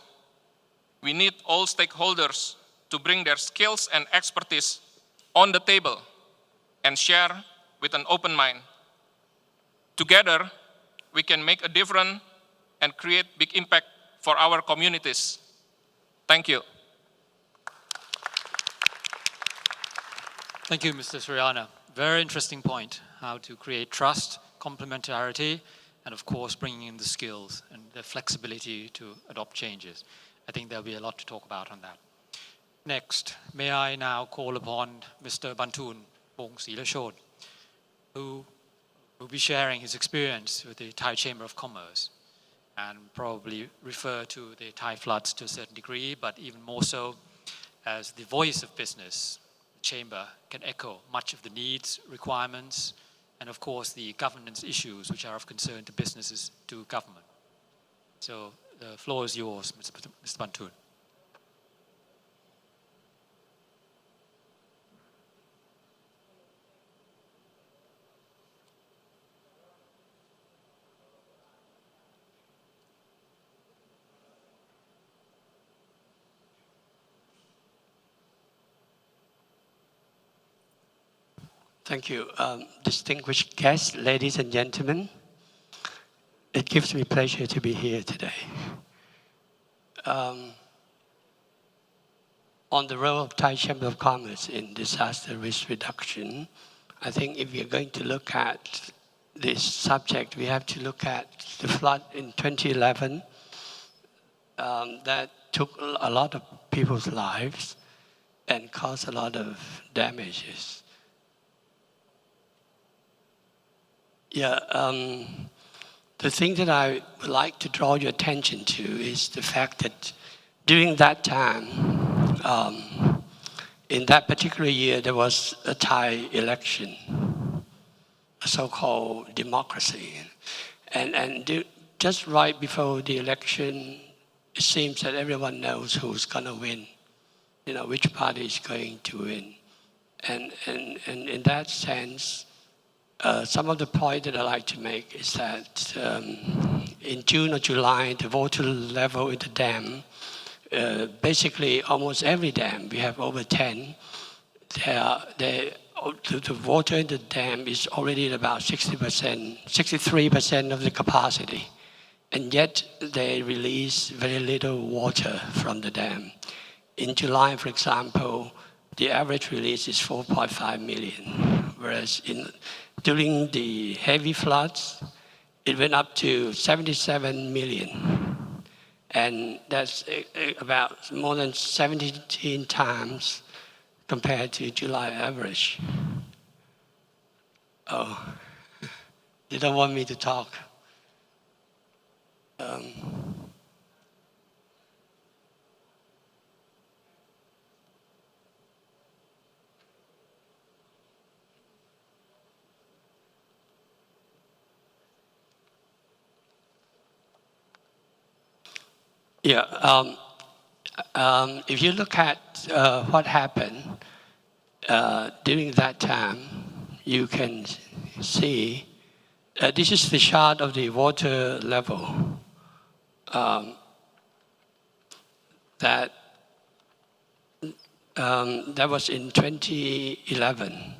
S6: we need all stakeholders to bring their skills and expertise on the table and share with an open mind. Together, we can make a difference and create big impact for our communities. Thank you.
S3: Thank you, Mr. Suryana. Very interesting point, how to create trust, complementarity, and of course, bringing in the skills and the flexibility to adopt changes. I think there'll be a lot to talk about on that. Next, may I now call upon Mr. Bantun Bong Silashod, who will be sharing his experience with the Thai Chamber of Commerce and probably refer to the Thai floods to a certain degree, but even more so as the voice of business. The Chamber can echo much of the needs, requirements, and of course the governance issues which are of concern to businesses, to government. So the floor is yours, Mr. Bantun.
S2: Thank you. Distinguished guests, ladies and gentlemen, it gives me pleasure to be here today. On the role of Thai Chamber of Commerce in disaster risk reduction, I think if we are going to look at this subject, we have to look at the flood in 2011 that took a lot of people's lives and caused a lot of damages. Yeah, the thing that I would like to draw your attention to is the fact that during that time, in that particular year, there was a Thai election, a so-called democracy. And just right before the election, it seems that everyone knows who's going to win, you know, which party is going to win. And in that sense, some of the point that I like to make is that in June or July, the water level in the dam, basically almost every dam, we have over 10, the water in the dam is already at about 60%, 63% of the capacity. And yet they release very little water from the dam. In July, for example, the average release is 4.5 million, whereas during the heavy floods, it went up to 77 million. And that's about more than 17 times compared to July average. Oh, they don't want me to talk. Yeah, if you look at what happened during that time, you can see this is the chart of the water level that was in 2011.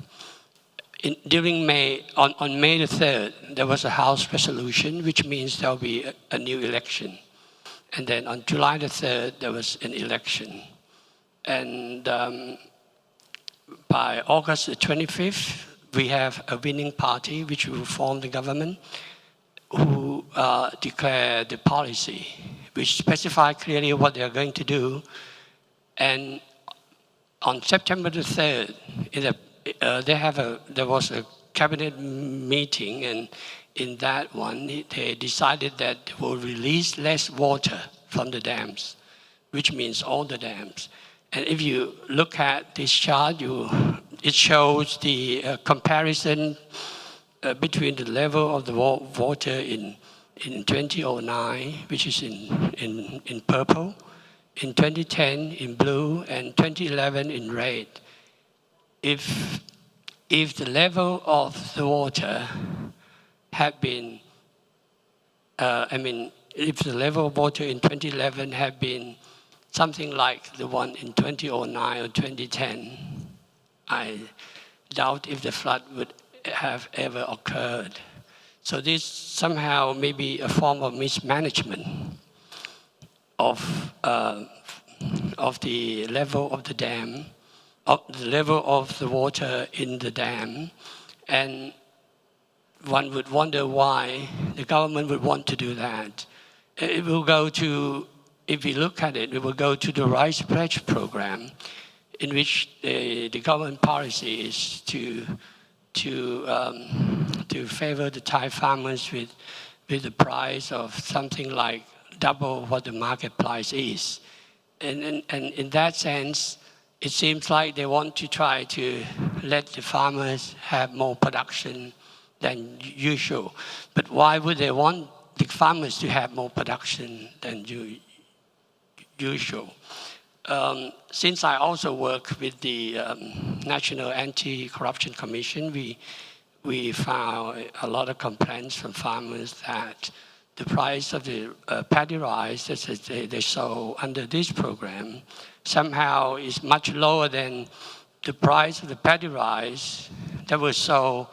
S2: During May, on May the 3rd, there was a House resolution, which means there will be a new election. And then on July the 3rd, there was an election. And by August the 25th, we have a winning party, which will form the government, who declare the policy, which specify clearly what they are going to do. And on September the 3rd, there was a cabinet meeting, and in that one, they decided that they will release less water from the dams, which means all the dams. And if you look at this chart, it shows the comparison between the level of the water in 2009, which is in purple, in 2010 in blue, and 2011 in red. If the level of the water had been, if the level of water in 2011 had been something like the one in 2009 or 2010, I doubt if the flood would have ever occurred. So this somehow may be a form of mismanagement of the level of the dam, of the level of the water in the dam, and one would wonder why the government would want to do that. It will go to, if we look at it, it will go to the Wright Pledge program, in which the government policy is to favor the Thai farmers with the price of something like double what the market price is. And in that sense, it seems like they want to try to let the farmers have more production than usual. But why would they want the farmers to have more production than usual? Since I also work with the National Anti-Corruption Commission, we found a lot of complaints from farmers that the price of the paddy rice that they sold under this program somehow is much lower than the price of the paddy rice that was sold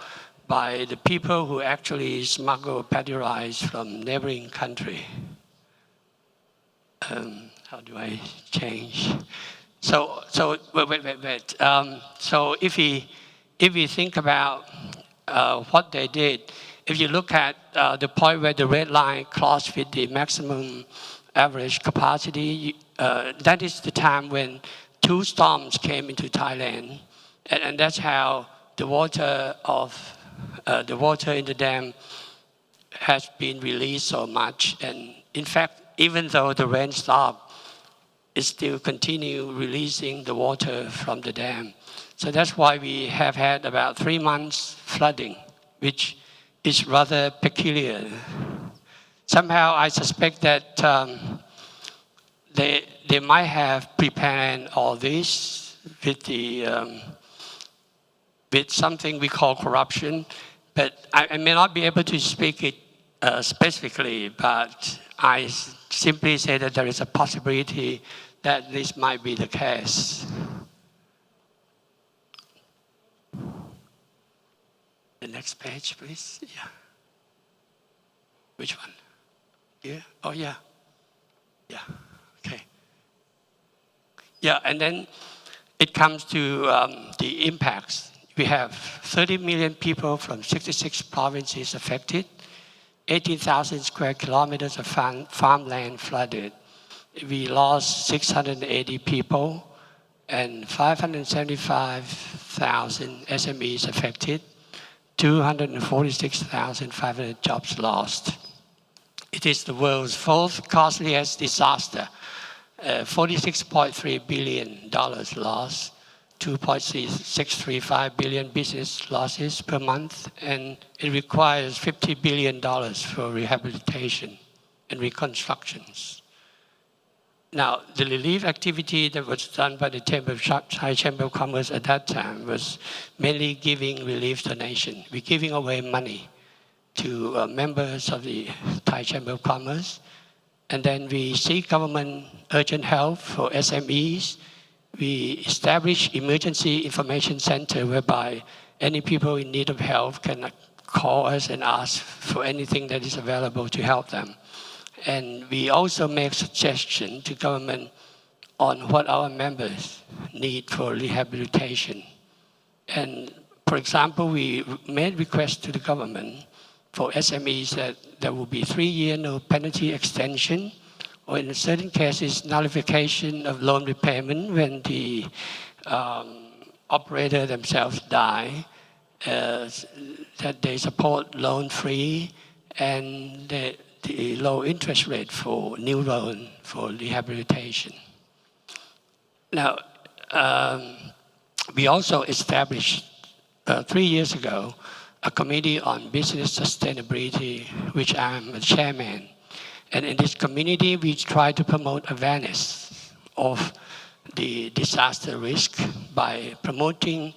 S2: by the people who actually smuggle paddy rice from neighboring country. How do I change? So wait. So if we think about what they did, if you look at the point where the red line crossed with the maximum average capacity, that is the time when 2 storms came into Thailand, and that's how the water in the dam has been released so much. And in fact, even though the rain stopped, it still continue releasing the water from the dam. So that's why we have had about 3 months flooding, which is rather peculiar. Somehow I suspect that they might have prepared all this with something we call corruption, but I may not be able to speak it specifically, but I simply say that there is a possibility that this might be the case. The next page, please. Yeah. Which one? Here? Oh, yeah. Yeah. Okay. Yeah, and then it comes to the impacts. We have 30 million people from 66 provinces affected, 18,000 square kilometers of farmland flooded. We lost 680 people and 575,000 SMEs affected, 246,500 jobs lost. It is the world's 4th costliest disaster. $46.3 billion lost, 2.635 billion business losses per month, and it requires $50 billion for rehabilitation and reconstructions. Now, the relief activity that was done by the Thai Chamber of Commerce at that time was mainly giving relief donation. We're giving away money to members of the Thai Chamber of Commerce, and then we seek government urgent help for SMEs. We establish emergency information center whereby any people in need of help can call us and ask for anything that is available to help them. And we also make suggestions to government on what our members need for rehabilitation. And for example, we made requests to the government for SMEs that there will be 3-year no penalty extension, or in certain cases, nullification of loan repayment when the operator themselves die, that they support loan-free, and the low interest rate for new loan for rehabilitation. Now, we also established 3 years ago a committee on business sustainability, which I'm a chairman. And in this community, we try to promote awareness of the disaster risk by promoting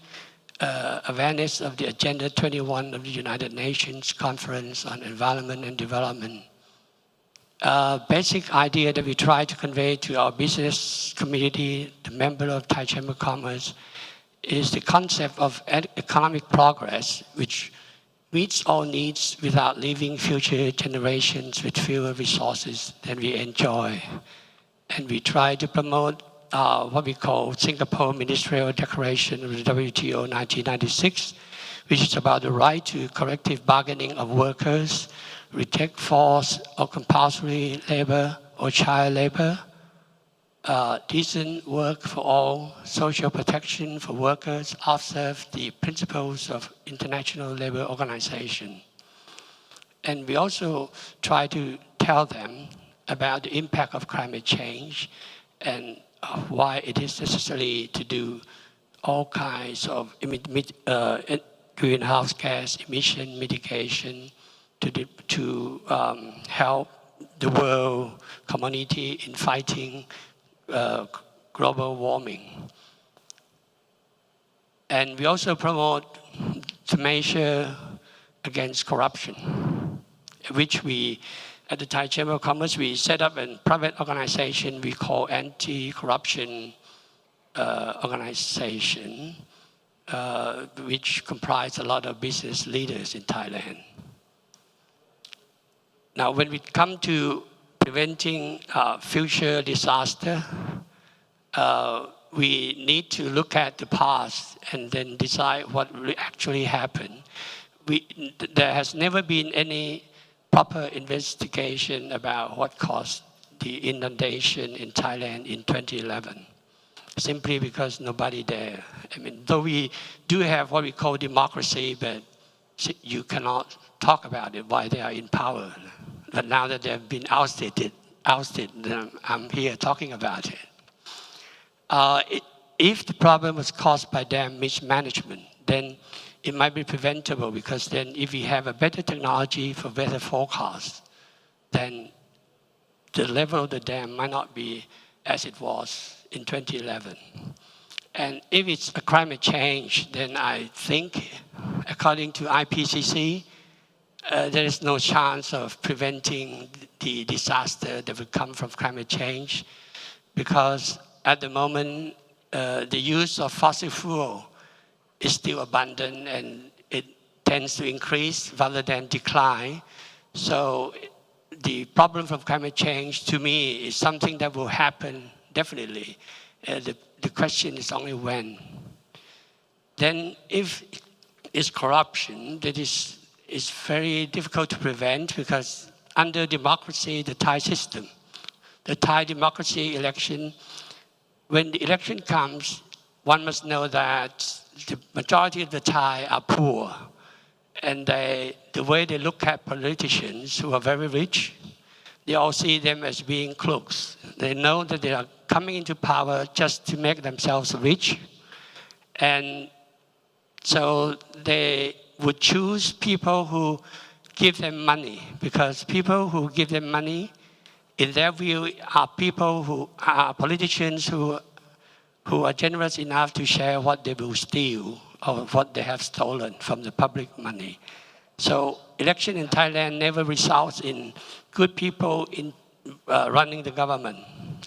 S2: awareness of the Agenda 21 of the United Nations Conference on Environment and Development. Basic idea that we try to convey to our business community, the member of Thai Chamber of Commerce, is the concept of economic progress, which meets all needs without leaving future generations with fewer resources than we enjoy. And we try to promote what we call Singapore Ministerial Declaration of the WTO 1996, which is about the right to collective bargaining of workers, reject forced or compulsory labor or child labor, decent work for all, social protection for workers, observe the principles of International Labour Organization. And we also try to tell them about the impact of climate change and why it is necessary to do all kinds of greenhouse gas emission mitigation to help the world community in fighting global warming. And we also promote to measure against corruption, which we, at the Thai Chamber of Commerce, we set up a private organization we call Anti-Corruption Organization, which comprise a lot of business leaders in Thailand. Now, when we come to preventing future disaster, we need to look at the past and then decide what will actually happen. There has never been any proper investigation about what caused the inundation in Thailand in 2011, simply because nobody there. I mean, though we do have what we call democracy, but you cannot talk about it while they are in power. But now that they have been ousted, I'm here talking about it. If the problem was caused by dam mismanagement, then it might be preventable, because then if we have a better technology for weather forecast, then the level of the dam might not be as it was in 2011. And if it's a climate change, then I think, according to IPCC, there is no chance of preventing the disaster that will come from climate change, because at the moment, the use of fossil fuel is still abundant and it tends to increase rather than decline. So the problem from climate change, to me, is something that will happen definitely. The question is only when. Then if it's corruption, that is very difficult to prevent, because under democracy, the Thai system, the Thai democracy election, when the election comes, one must know that the majority of the Thai are poor. And the way they look at politicians who are very rich, they all see them as being crooks. They know that they are coming into power just to make themselves rich. And so they would choose people who give them money, because people who give them money, in their view, are people who are politicians who are generous enough to share what they will steal or what they have stolen from the public money. So election in Thailand never results in good people in running the government.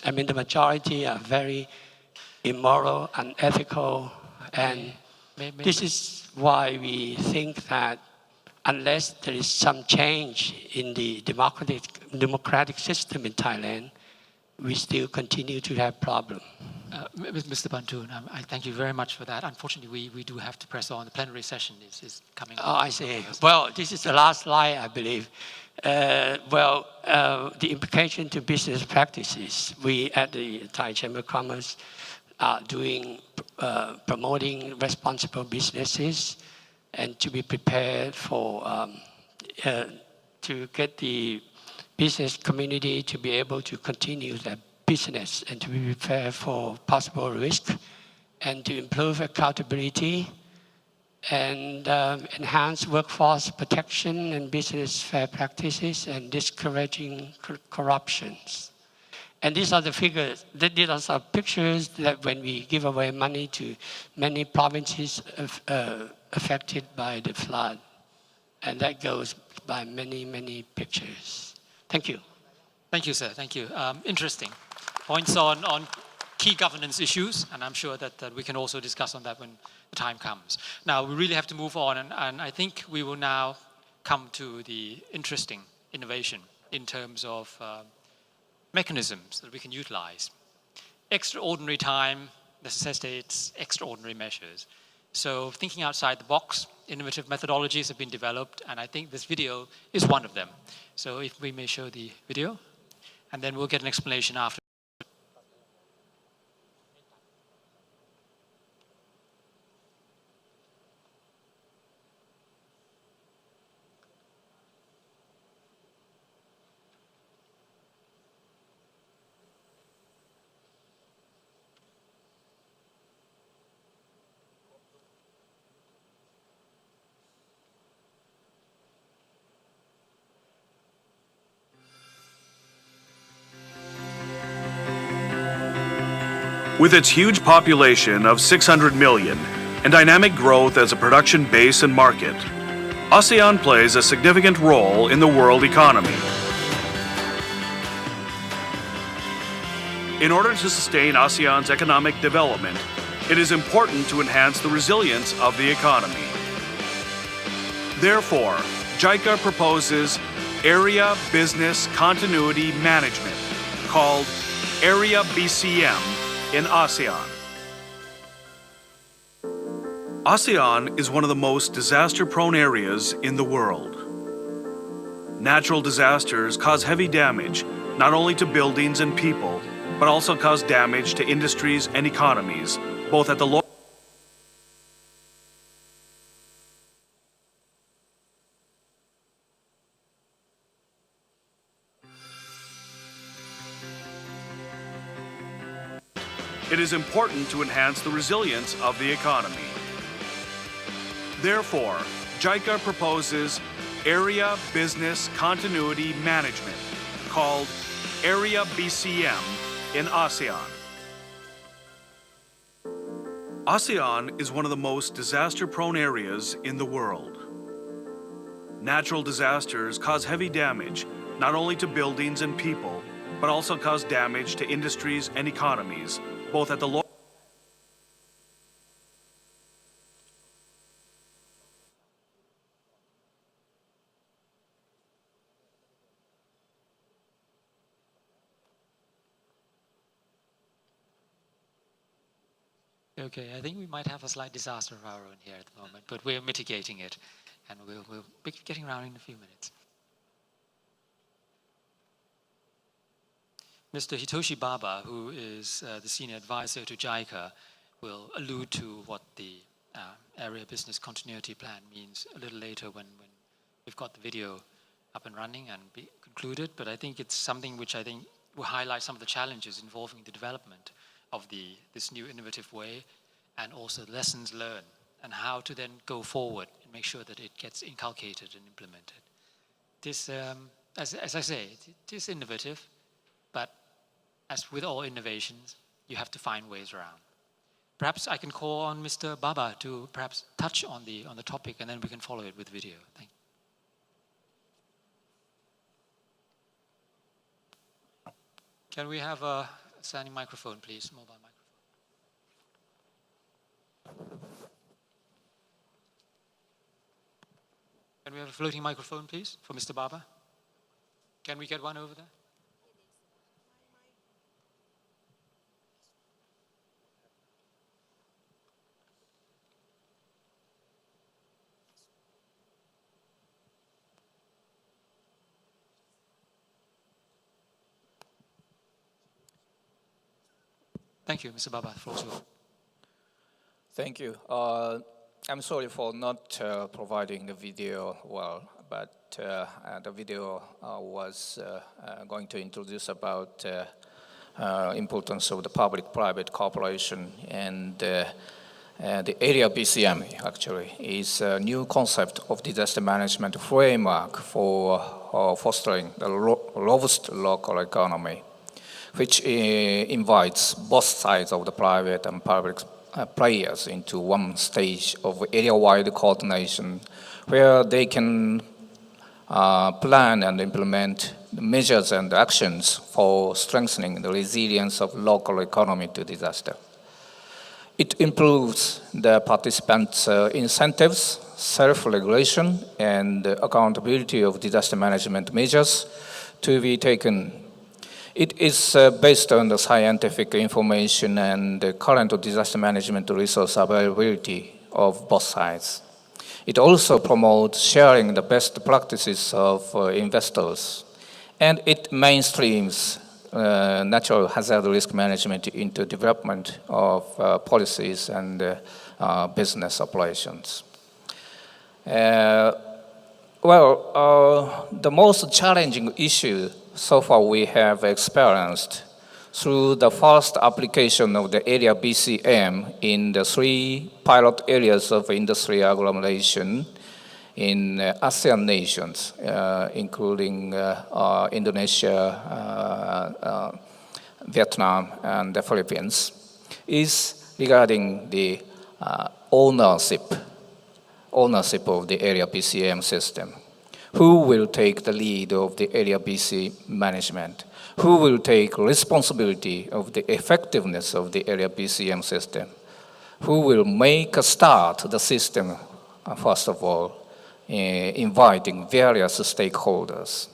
S2: I mean, the majority are very immoral, unethical, and this is why we think that unless there is some change in the democratic system in Thailand, we still continue to have problems.
S3: Mr. Bantun, I thank you very much for that. Unfortunately, we do have to press on. The plenary session is coming up.
S2: Oh, I see. Well, this is the last slide, I believe. The implication to business practices, we at the Thai Chamber of Commerce are promoting responsible businesses, and to be prepared for, to get the business community to be able to continue their business and to be prepared for possible risk, and to improve accountability and enhance workforce protection and business fair practices and discouraging corruptions. And these are the figures, these are pictures that when we give away money to many provinces affected by the flood. And that goes by many, many pictures. Thank you.
S3: Thank you, sir. Thank you. Interesting points on key governance issues, and I'm sure that we can also discuss on that when the time comes. Now, we really have to move on, and I think we will now come to the interesting innovation in terms of mechanisms that we can utilize. Extraordinary time necessitates extraordinary measures. So thinking outside the box, innovative methodologies have been developed, and I think this video is one of them. So if we may show the video, and then we'll get an explanation after.
S7: With its huge population of 600 million and dynamic growth as a production base and market, ASEAN plays a significant role in the world economy. In order to sustain ASEAN's economic development, it is important to enhance the resilience of the economy. Therefore, JICA proposes Area Business Continuity Management, called Area BCM in ASEAN. ASEAN is one of the most disaster-prone areas in the world. Natural disasters cause heavy damage, not only to buildings and people, but also cause damage to industries and economies, both at the local. It is important to enhance the resilience of the economy. Therefore, JICA proposes Area Business Continuity Management, called Area BCM in ASEAN. ASEAN is one of the most disaster-prone areas in the world. Natural disasters cause heavy damage, not only to buildings and people, but also cause damage to industries and economies, both at the local.
S3: Okay, I think we might have a slight disaster of our own here at the moment, but we're mitigating it, and we'll be getting around in a few minutes. Mr. Hitoshi Baba, who is the senior advisor to JICA, will allude to what the Area Business Continuity Plan means a little later when we've got the video up and running and be concluded. But I think it's something which I think will highlight some of the challenges involving the development of this new innovative way, and also lessons learned and how to then go forward and make sure that it gets inculcated and implemented. This, as I say, it is innovative, but as with all innovations, you have to find ways around. Perhaps I can call on Mr. Baba to perhaps touch on the topic, and then we can follow it with video. Thank you. Can we have a standing microphone, please? Mobile microphone. Can we have a floating microphone, please, for Mr. Baba? Can we get one over there? Thank you, Mr. Baba. The floor is yours.
S8: Thank you. I'm sorry for not providing the video well, but the video was going to introduce about importance of the public-private cooperation, and the Area BCM actually is a new concept of disaster management framework for fostering the robust local economy, which invites both sides of the private and public players into one stage of area-wide coordination where they can plan and implement measures and actions for strengthening the resilience of local economy to disaster. It improves the participants' incentives, self-regulation, and accountability of disaster management measures to be taken. It is based on the scientific information and the current disaster management resource availability of both sides. It also promotes sharing the best practices of investors, and it mainstreams natural hazard risk management into development of policies and business operations. The most challenging issue so far we have experienced through the first application of the Area BCM in the 3 pilot areas of industry agglomeration in ASEAN nations, including Indonesia, Vietnam, and the Philippines. is regarding the ownership of the area BCM system. Who will take the lead of the area BC management? Who will take responsibility of the effectiveness of the area BCM system? Who will make a start the system, first of all, inviting various stakeholders?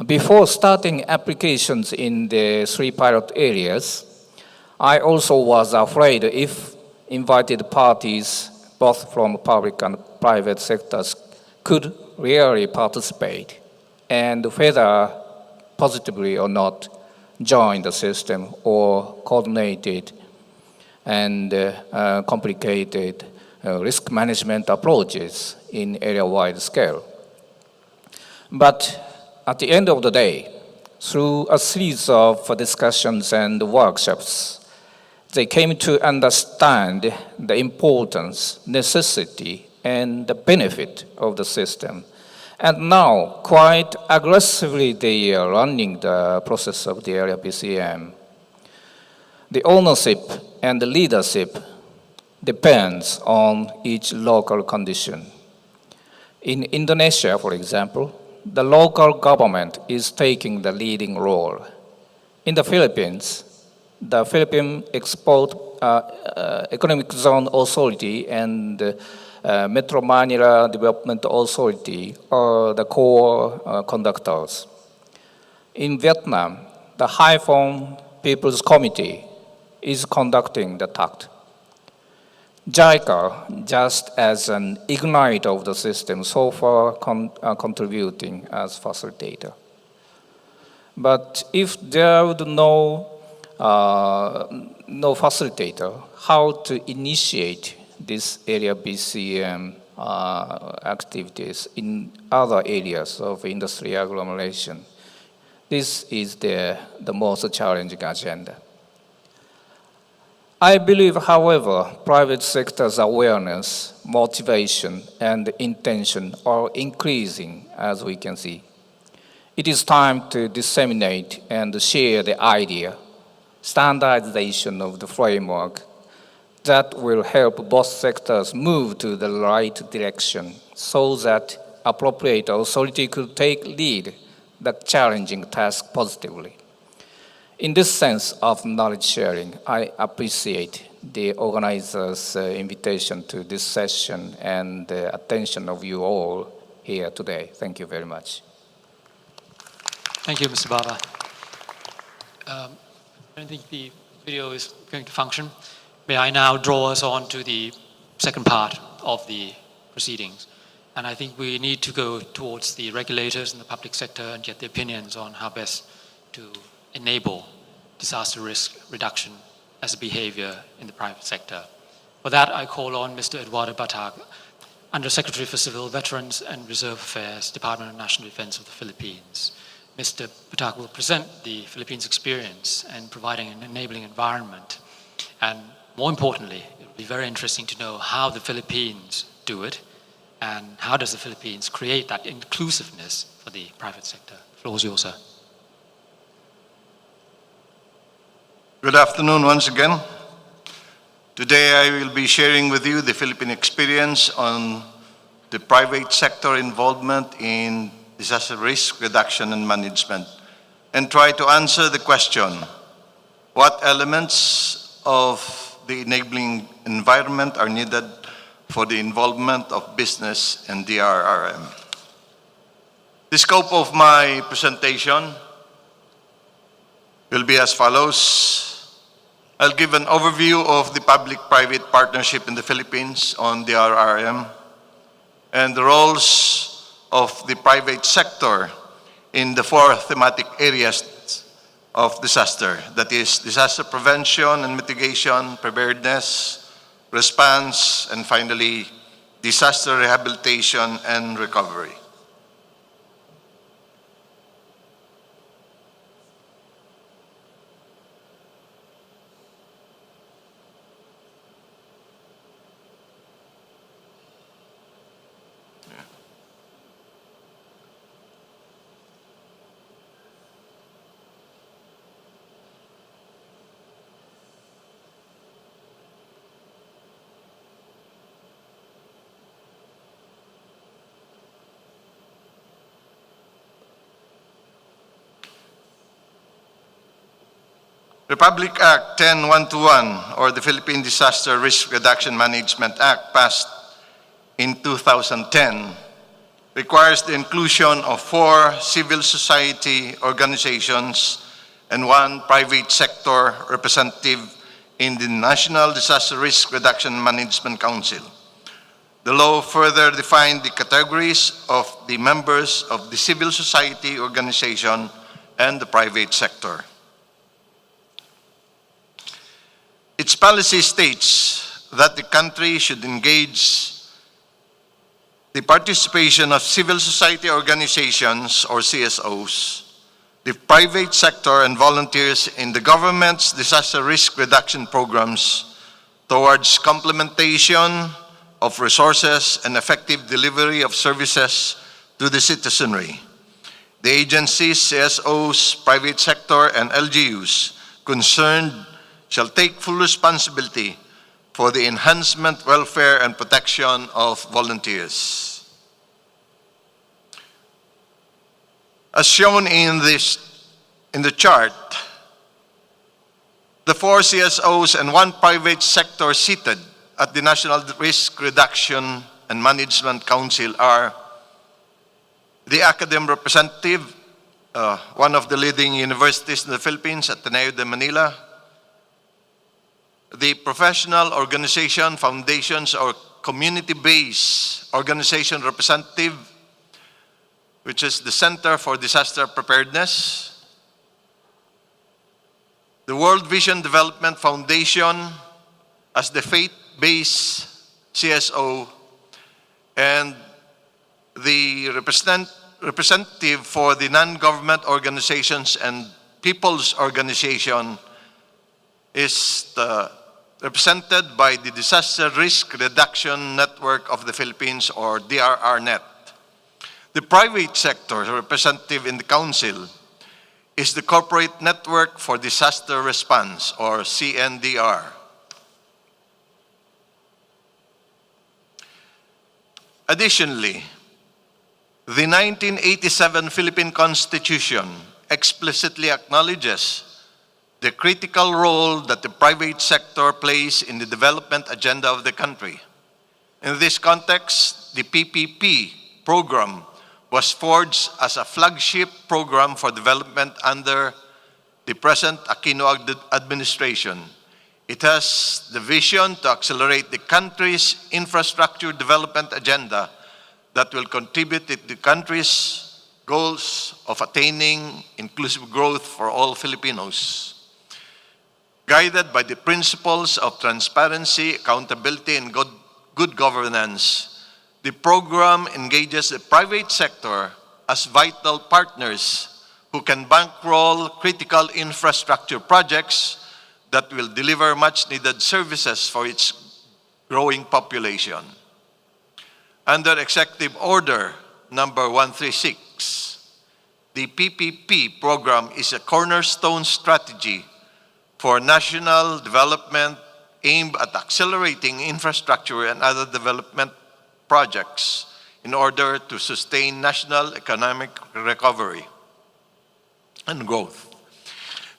S8: Before starting applications in the 3 pilot areas, I also was afraid if invited parties, both from public and private sectors, could really participate, and whether positively or not join the system or coordinated and complicated risk management approaches in area-wide scale. But at the end of the day, through a series of discussions and workshops, they came to understand the importance, necessity, and the benefit of the system. And now, quite aggressively, they are running the process of the area BCM. The ownership and the leadership depends on each local condition. In Indonesia, for example, the local government is taking the leading role. In the Philippines, the Philippine Economic Zone Authority and Metro Manila Development Authority are the core conductors. In Vietnam, the Haiphong People's Committee is conducting the TACT. JICA, just as an igniter of the system, so far contributing as facilitator. But if there would no facilitator, how to initiate this area BCM activities in other areas of industry agglomeration? This is the most challenging agenda. I believe, however, private sector's awareness, motivation, and intention are increasing, as we can see. It is time to disseminate and share the idea, standardization of the framework that will help both sectors move to the right direction so that appropriate authority could take lead the challenging task positively. In this sense of knowledge sharing, I appreciate the organizers' invitation to this session and the attention of you all here today. Thank you very much.
S3: Thank you, Mr. Baba. I don't think the video is going to function. May I now draw us on to the second part of the proceedings? And I think we need to go towards the regulators and the public sector and get their opinions on how best to enable disaster risk reduction as a behavior in the private sector. For that, I call on Mr. Eduardo Batag, Undersecretary for Civil Veterans and Reserve Affairs, Department of National Defense of the Philippines. Mr. Batag will present the Philippines' experience in providing an enabling environment. And more importantly, it will be very interesting to know how the Philippines do it and how does the Philippines create that inclusiveness for the private sector. The floor is yours, sir.
S1: Good afternoon once again. Today I will be sharing with you the Philippine experience on the private sector involvement in disaster risk reduction and management and try to answer the question, what elements of the enabling environment are needed for the involvement of business and DRRM. The scope of my presentation will be as follows. I'll give an overview of the public-private partnership in the Philippines on DRRM and the roles of the private sector in the 4 thematic areas of disaster, that is disaster prevention and mitigation, preparedness, response, and finally, disaster rehabilitation and recovery. Republic Act 10121, or the Philippine Disaster Risk Reduction Management Act, passed in 2010, requires the inclusion of 4 civil society organizations and 1 private sector representative in the National Disaster Risk Reduction Management Council. The law further defined the categories of the members of the civil society organization and the private sector. Its policy states that the country should engage the participation of civil society organizations, or CSOs, the private sector, and volunteers in the government's disaster risk reduction programs towards complementation of resources and effective delivery of services to the citizenry. The agencies, CSOs, private sector, and LGUs concerned shall take full responsibility for the enhancement, welfare, and protection of volunteers. As shown in the chart, the 4 CSOs and 1 private sector seated at the National Risk Reduction and Management Council are the academic representative, one of the leading universities in the Philippines, Ateneo de Manila, the professional organization, foundations, or community-based organization representative, which is the Center for Disaster Preparedness, the World Vision Development Foundation as the faith-based CSO, and the representative for the non-government organizations and people's organization is represented by the Disaster Risk Reduction Network of the Philippines, or DRRNet. The private sector representative in the council is the Corporate Network for Disaster Response, or CNDR. Additionally, the 1987 Philippine Constitution explicitly acknowledges the critical role that the private sector plays in the development agenda of the country. In this context, the PPP program was forged as a flagship program for development under the present Aquino administration. It has the vision to accelerate the country's infrastructure development agenda that will contribute to the country's goals of attaining inclusive growth for all Filipinos. Guided by the principles of transparency, accountability, and good governance, the program engages the private sector as vital partners who can bankroll critical infrastructure projects that will deliver much-needed services for its growing population. Under Executive Order number 136, the PPP program is a cornerstone strategy for national development aimed at accelerating infrastructure and other development projects in order to sustain national economic recovery and growth.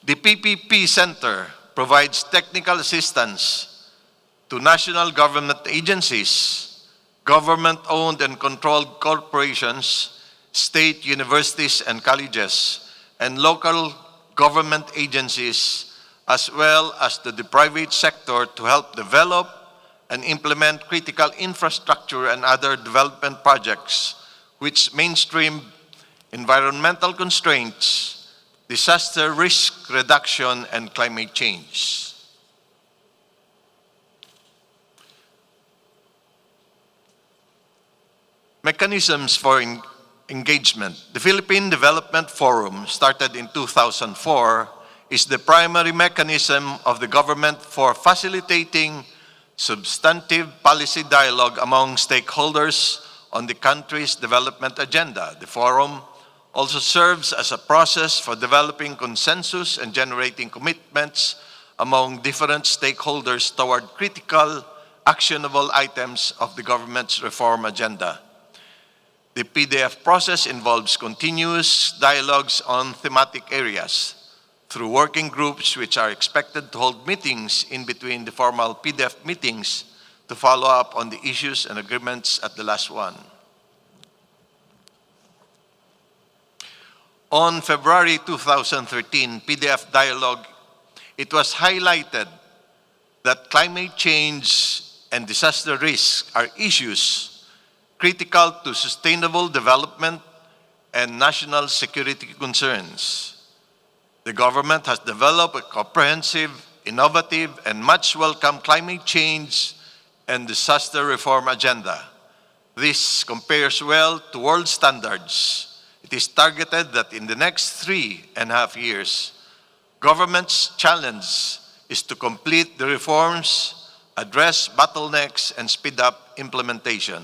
S1: The PPP Center provides technical assistance to national government agencies, government-owned and controlled corporations, state universities and colleges, and local government agencies, as well as to the private sector, to help develop and implement critical infrastructure and other development projects which mainstream environmental constraints, disaster risk reduction, and climate change. Mechanisms for engagement. The Philippine Development Forum, started in 2004, is the primary mechanism of the government for facilitating substantive policy dialogue among stakeholders on the country's development agenda. The forum also serves as a process for developing consensus and generating commitments among different stakeholders toward critical, actionable items of the government's reform agenda. The PDF process involves continuous dialogues on thematic areas through working groups which are expected to hold meetings in between the formal PDF meetings to follow up on the issues and agreements at the last one. On February 2013 PDF dialogue, it was highlighted that climate change and disaster risk are issues critical to sustainable development and national security concerns. The government has developed a comprehensive, innovative, and much welcome climate change and disaster reform agenda. This compares well to world standards. It is targeted that in the next 3.5 years, government's challenge is to complete the reforms, address bottlenecks, and speed up implementation.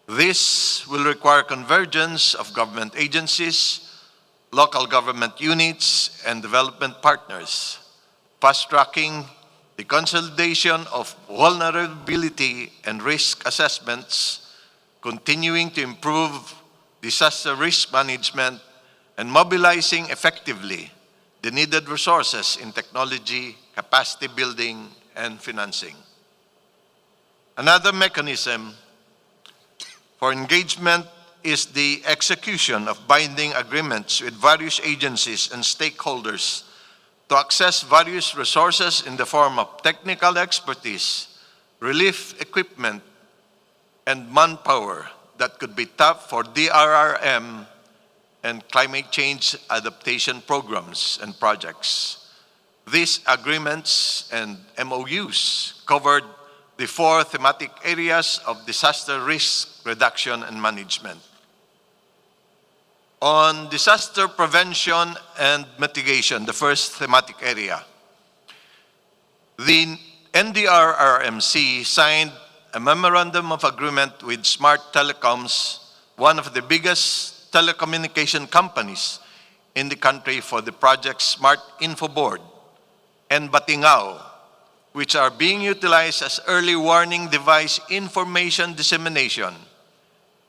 S1: This will require convergence of government agencies, local government units, and development partners, fast-tracking the consolidation of vulnerability and risk assessments, continuing to improve disaster risk management, and mobilizing effectively the needed resources in technology, capacity building, and financing. Another mechanism for engagement is the execution of binding agreements with various agencies and stakeholders to access various resources in the form of technical expertise, relief equipment, and manpower that could be tapped for DRRM and climate change adaptation programs and projects. These agreements and MOUs covered the 4 thematic areas of disaster risk reduction and management. On disaster prevention and mitigation, the first thematic area, the Ndrmc signed a memorandum of agreement with Smart Telecoms, one of the biggest telecommunication companies in the country, for the project Smart Info Board and Batingao, which are being utilized as early warning device information dissemination.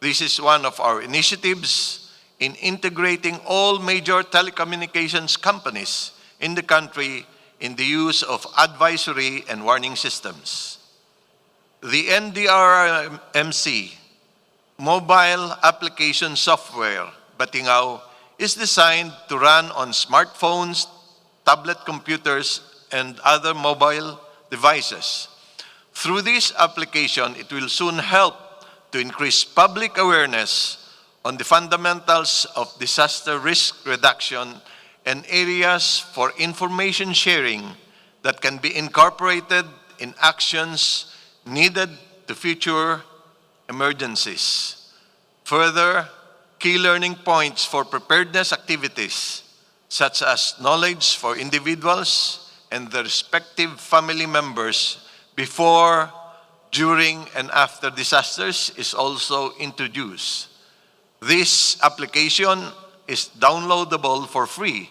S1: This is one of our initiatives in integrating all major telecommunications companies in the country in the use of advisory and warning systems. The Ndrmc mobile application software, Batingao, is designed to run on smartphones, tablet computers, and other mobile devices. Through this application, it will soon help to increase public awareness on the fundamentals of disaster risk reduction and areas for information sharing that can be incorporated in actions needed to future emergencies. Further, key learning points for preparedness activities, such as knowledge for individuals and their respective family members before, during, and after disasters, is also introduced. This application is downloadable for free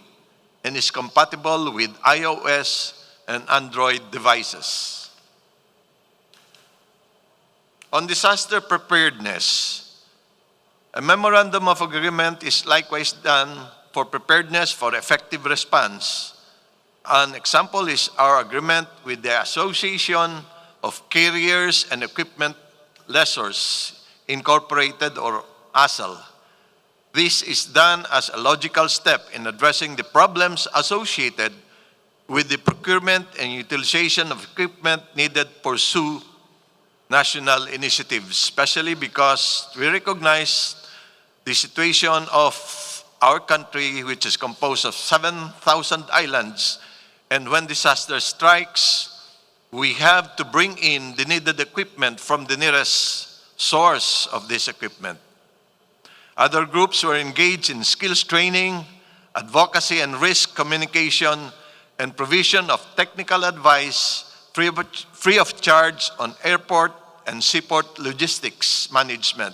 S1: and is compatible with iOS and Android devices. On disaster preparedness, a memorandum of agreement is likewise done for preparedness for effective response. An example is our agreement with the Association of Carriers and Equipment Lessors Incorporated, or ASL. This is done as a logical step in addressing the problems associated with the procurement and utilization of equipment needed to pursue national initiatives, especially because we recognize the situation of our country, which is composed of 7,000 islands, and when disaster strikes, we have to bring in the needed equipment from the nearest source of this equipment. Other groups were engaged in skills training, advocacy and risk communication, and provision of technical advice free of charge on airport and seaport logistics management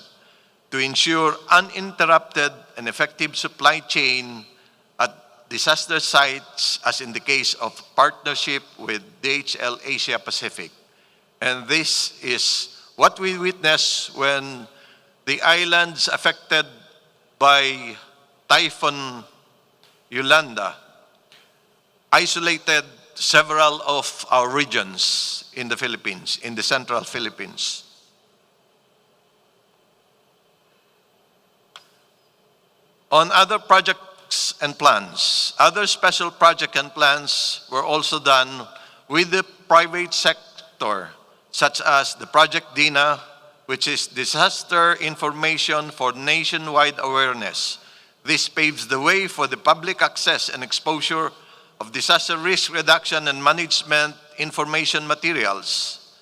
S1: to ensure uninterrupted and effective supply chain at disaster sites, as in the case of partnership with DHL Asia Pacific. And this is what we witnessed when the islands affected by Typhoon Yolanda isolated several of our regions in the Philippines, in the central Philippines. On other projects and plans, other special projects and plans were also done with the private sector, such as the Project DINA, which is Disaster Information for Nationwide Awareness. This paves the way for the public access and exposure of disaster risk reduction and management information materials.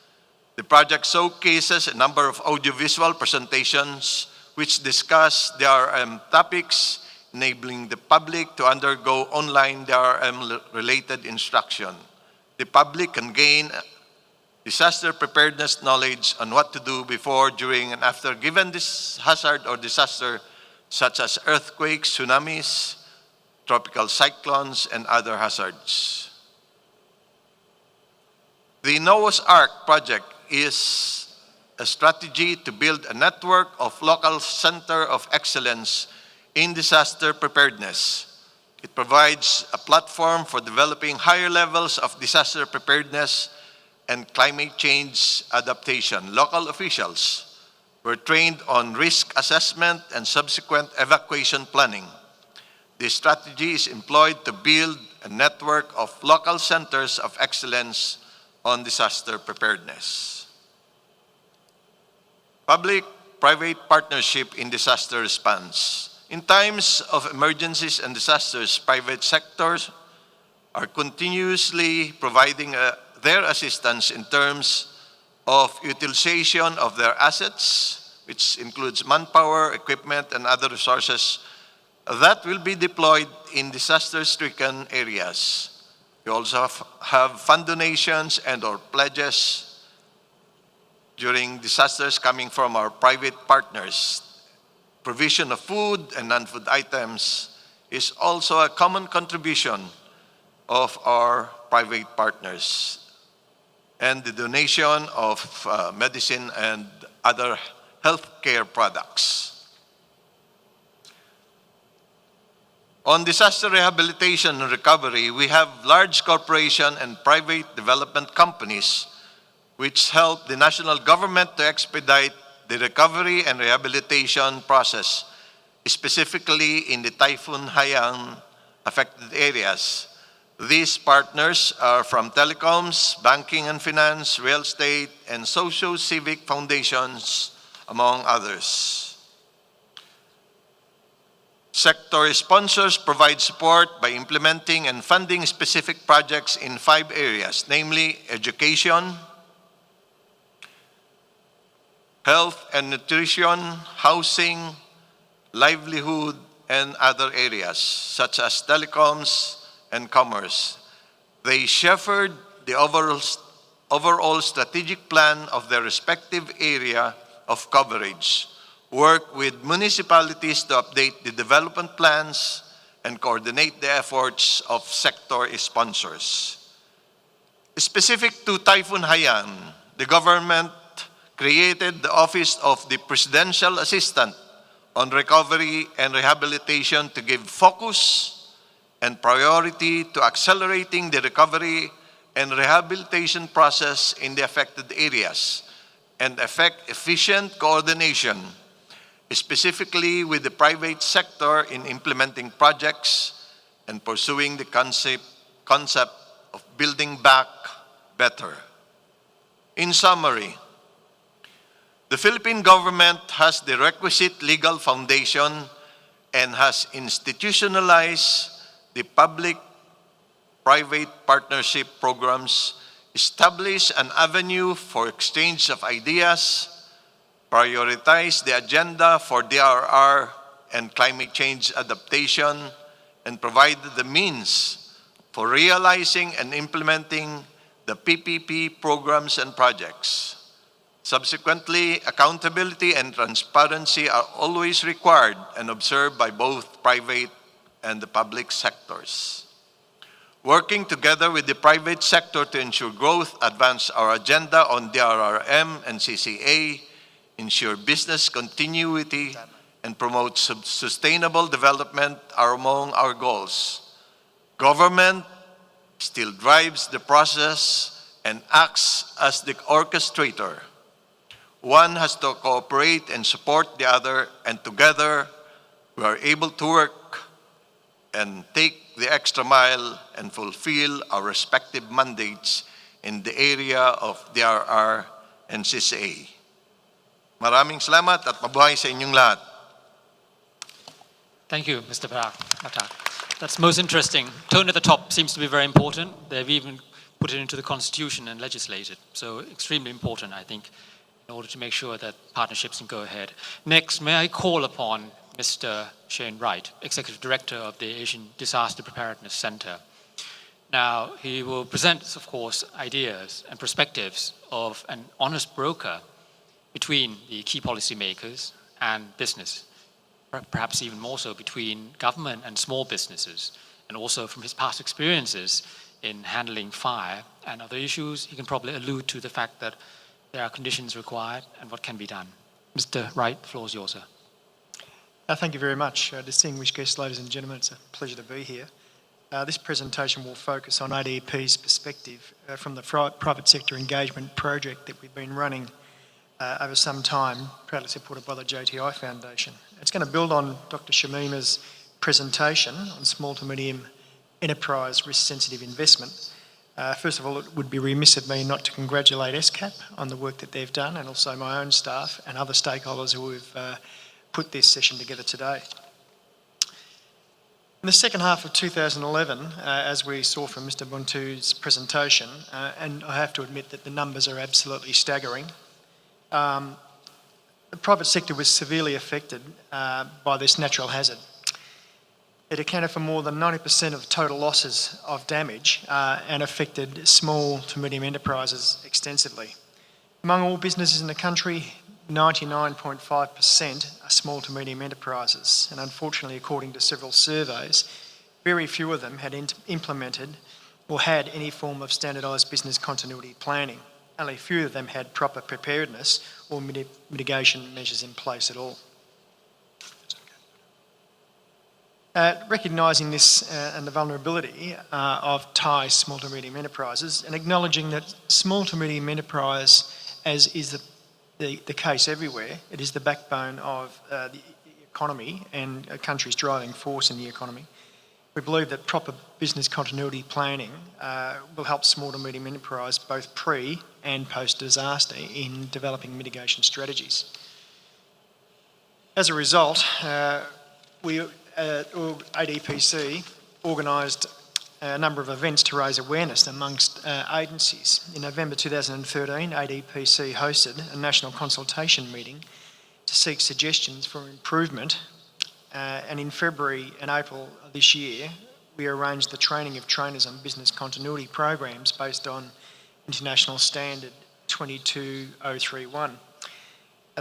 S1: The project showcases a number of audiovisual presentations which discuss DRM topics, enabling the public to undergo online DRM-related instruction. The public can gain disaster preparedness knowledge on what to do before, during, and after given this hazard or disaster, such as earthquakes, tsunamis, tropical cyclones, and other hazards. The Noah's Ark project is a strategy to build a network of local center of excellence in disaster preparedness. It provides a platform for developing higher levels of disaster preparedness and climate change adaptation. Local officials were trained on risk assessment and subsequent evacuation planning. This strategy is employed to build a network of local centers of excellence on disaster preparedness. Public-private partnership in disaster response. In times of emergencies and disasters, private sectors are continuously providing their assistance in terms of utilization of their assets, which includes manpower, equipment, and other resources that will be deployed in disaster-stricken areas. We also have fund donations and/or pledges during disasters coming from our private partners. Provision of food and non-food items is also a common contribution of our private partners, and the donation of medicine and other healthcare products. On disaster rehabilitation and recovery, we have large corporation and private development companies which help the national government to expedite the recovery and rehabilitation process, specifically in the Typhoon Haiyan affected areas. These partners are from telecoms, banking and finance, real estate, and socio-civic foundations, among others. Sector sponsors provide support by implementing and funding specific projects in 5 areas, namely education, health and nutrition, housing, livelihood, and other areas, such as telecoms and commerce. They shepherd the overall strategic plan of their respective area of coverage, work with municipalities to update the development plans, and coordinate the efforts of sector sponsors. Specific to Typhoon Haiyan, the government created the Office of the Presidential Assistant on Recovery and Rehabilitation to give focus and priority to accelerating the recovery and rehabilitation process in the affected areas and effect efficient coordination, specifically with the private sector in implementing projects and pursuing the concept of building back better. In summary, the Philippine government has the requisite legal foundation and has institutionalized the public-private partnership programs, established an avenue for exchange of ideas, prioritize the agenda for DRR and climate change adaptation, and provided the means for realizing and implementing the PPP programs and projects. Subsequently, accountability and transparency are always required and observed by both private and the public sectors. Working together with the private sector to ensure growth, advance our agenda on DRRM and CCA, ensure business continuity, and promote sustainable development are among our goals. Government still drives the process and acts as the orchestrator. One has to cooperate and support the other, and together we are able to work and take the extra mile and fulfill our respective mandates in the area of DRR and CCA. Maraming salamat at mabuhay sa inyong lahat.
S3: Thank you, Mr. Patak. That's most interesting. Tone at the top seems to be very important. They've even put it into the Constitution and legislated. So extremely important, I think, in order to make sure that partnerships can go ahead. Next, may I call upon Mr. Shane Wright, Executive Director of the Asian Disaster Preparedness Center. Now, he will present, of course, ideas and perspectives of an honest broker between the key policymakers and business, perhaps even more so between government and small businesses, and also from his past experiences in handling fire and other issues, he can probably allude to the fact that there are conditions required and what can be done. Mr. Wright, the floor is yours, sir.
S9: Thank you very much. Distinguished guests, ladies and gentlemen, it's a pleasure to be here. This presentation will focus on ADP's perspective from the private sector engagement project that we've been running over some time, proudly supported by the JTI Foundation. It's going to build on Dr. Shamima's presentation on small to medium enterprise risk-sensitive investment. First of all, it would be remiss of me not to congratulate SCAP on the work that they've done, and also my own staff and other stakeholders who have put this session together today. In the second half of 2011, as we saw from Mr. Buntu's presentation, and I have to admit that the numbers are absolutely staggering, the private sector was severely affected by this natural hazard. It accounted for more than 90% of total losses of damage and affected small to medium enterprises extensively. Among all businesses in the country, 99.5% are small to medium enterprises, and unfortunately, according to several surveys, very few of them had implemented or had any form of standardised business continuity planning. Only a few of them had proper preparedness or mitigation measures in place at all. Recognising this and the vulnerability of Thai small to medium enterprises, and acknowledging that small to medium enterprise, as is the case everywhere, it is the backbone of the economy and a country's driving force in the economy. We believe that proper business continuity planning will help small to medium enterprise both pre and post-disaster in developing mitigation strategies. As a result, ADPC organised a number of events to raise awareness amongst agencies. In November 2013, ADPC hosted a national consultation meeting to seek suggestions for improvement, and in February and April of this year, we arranged the training of trainers on business continuity programs based on International Standard 22031.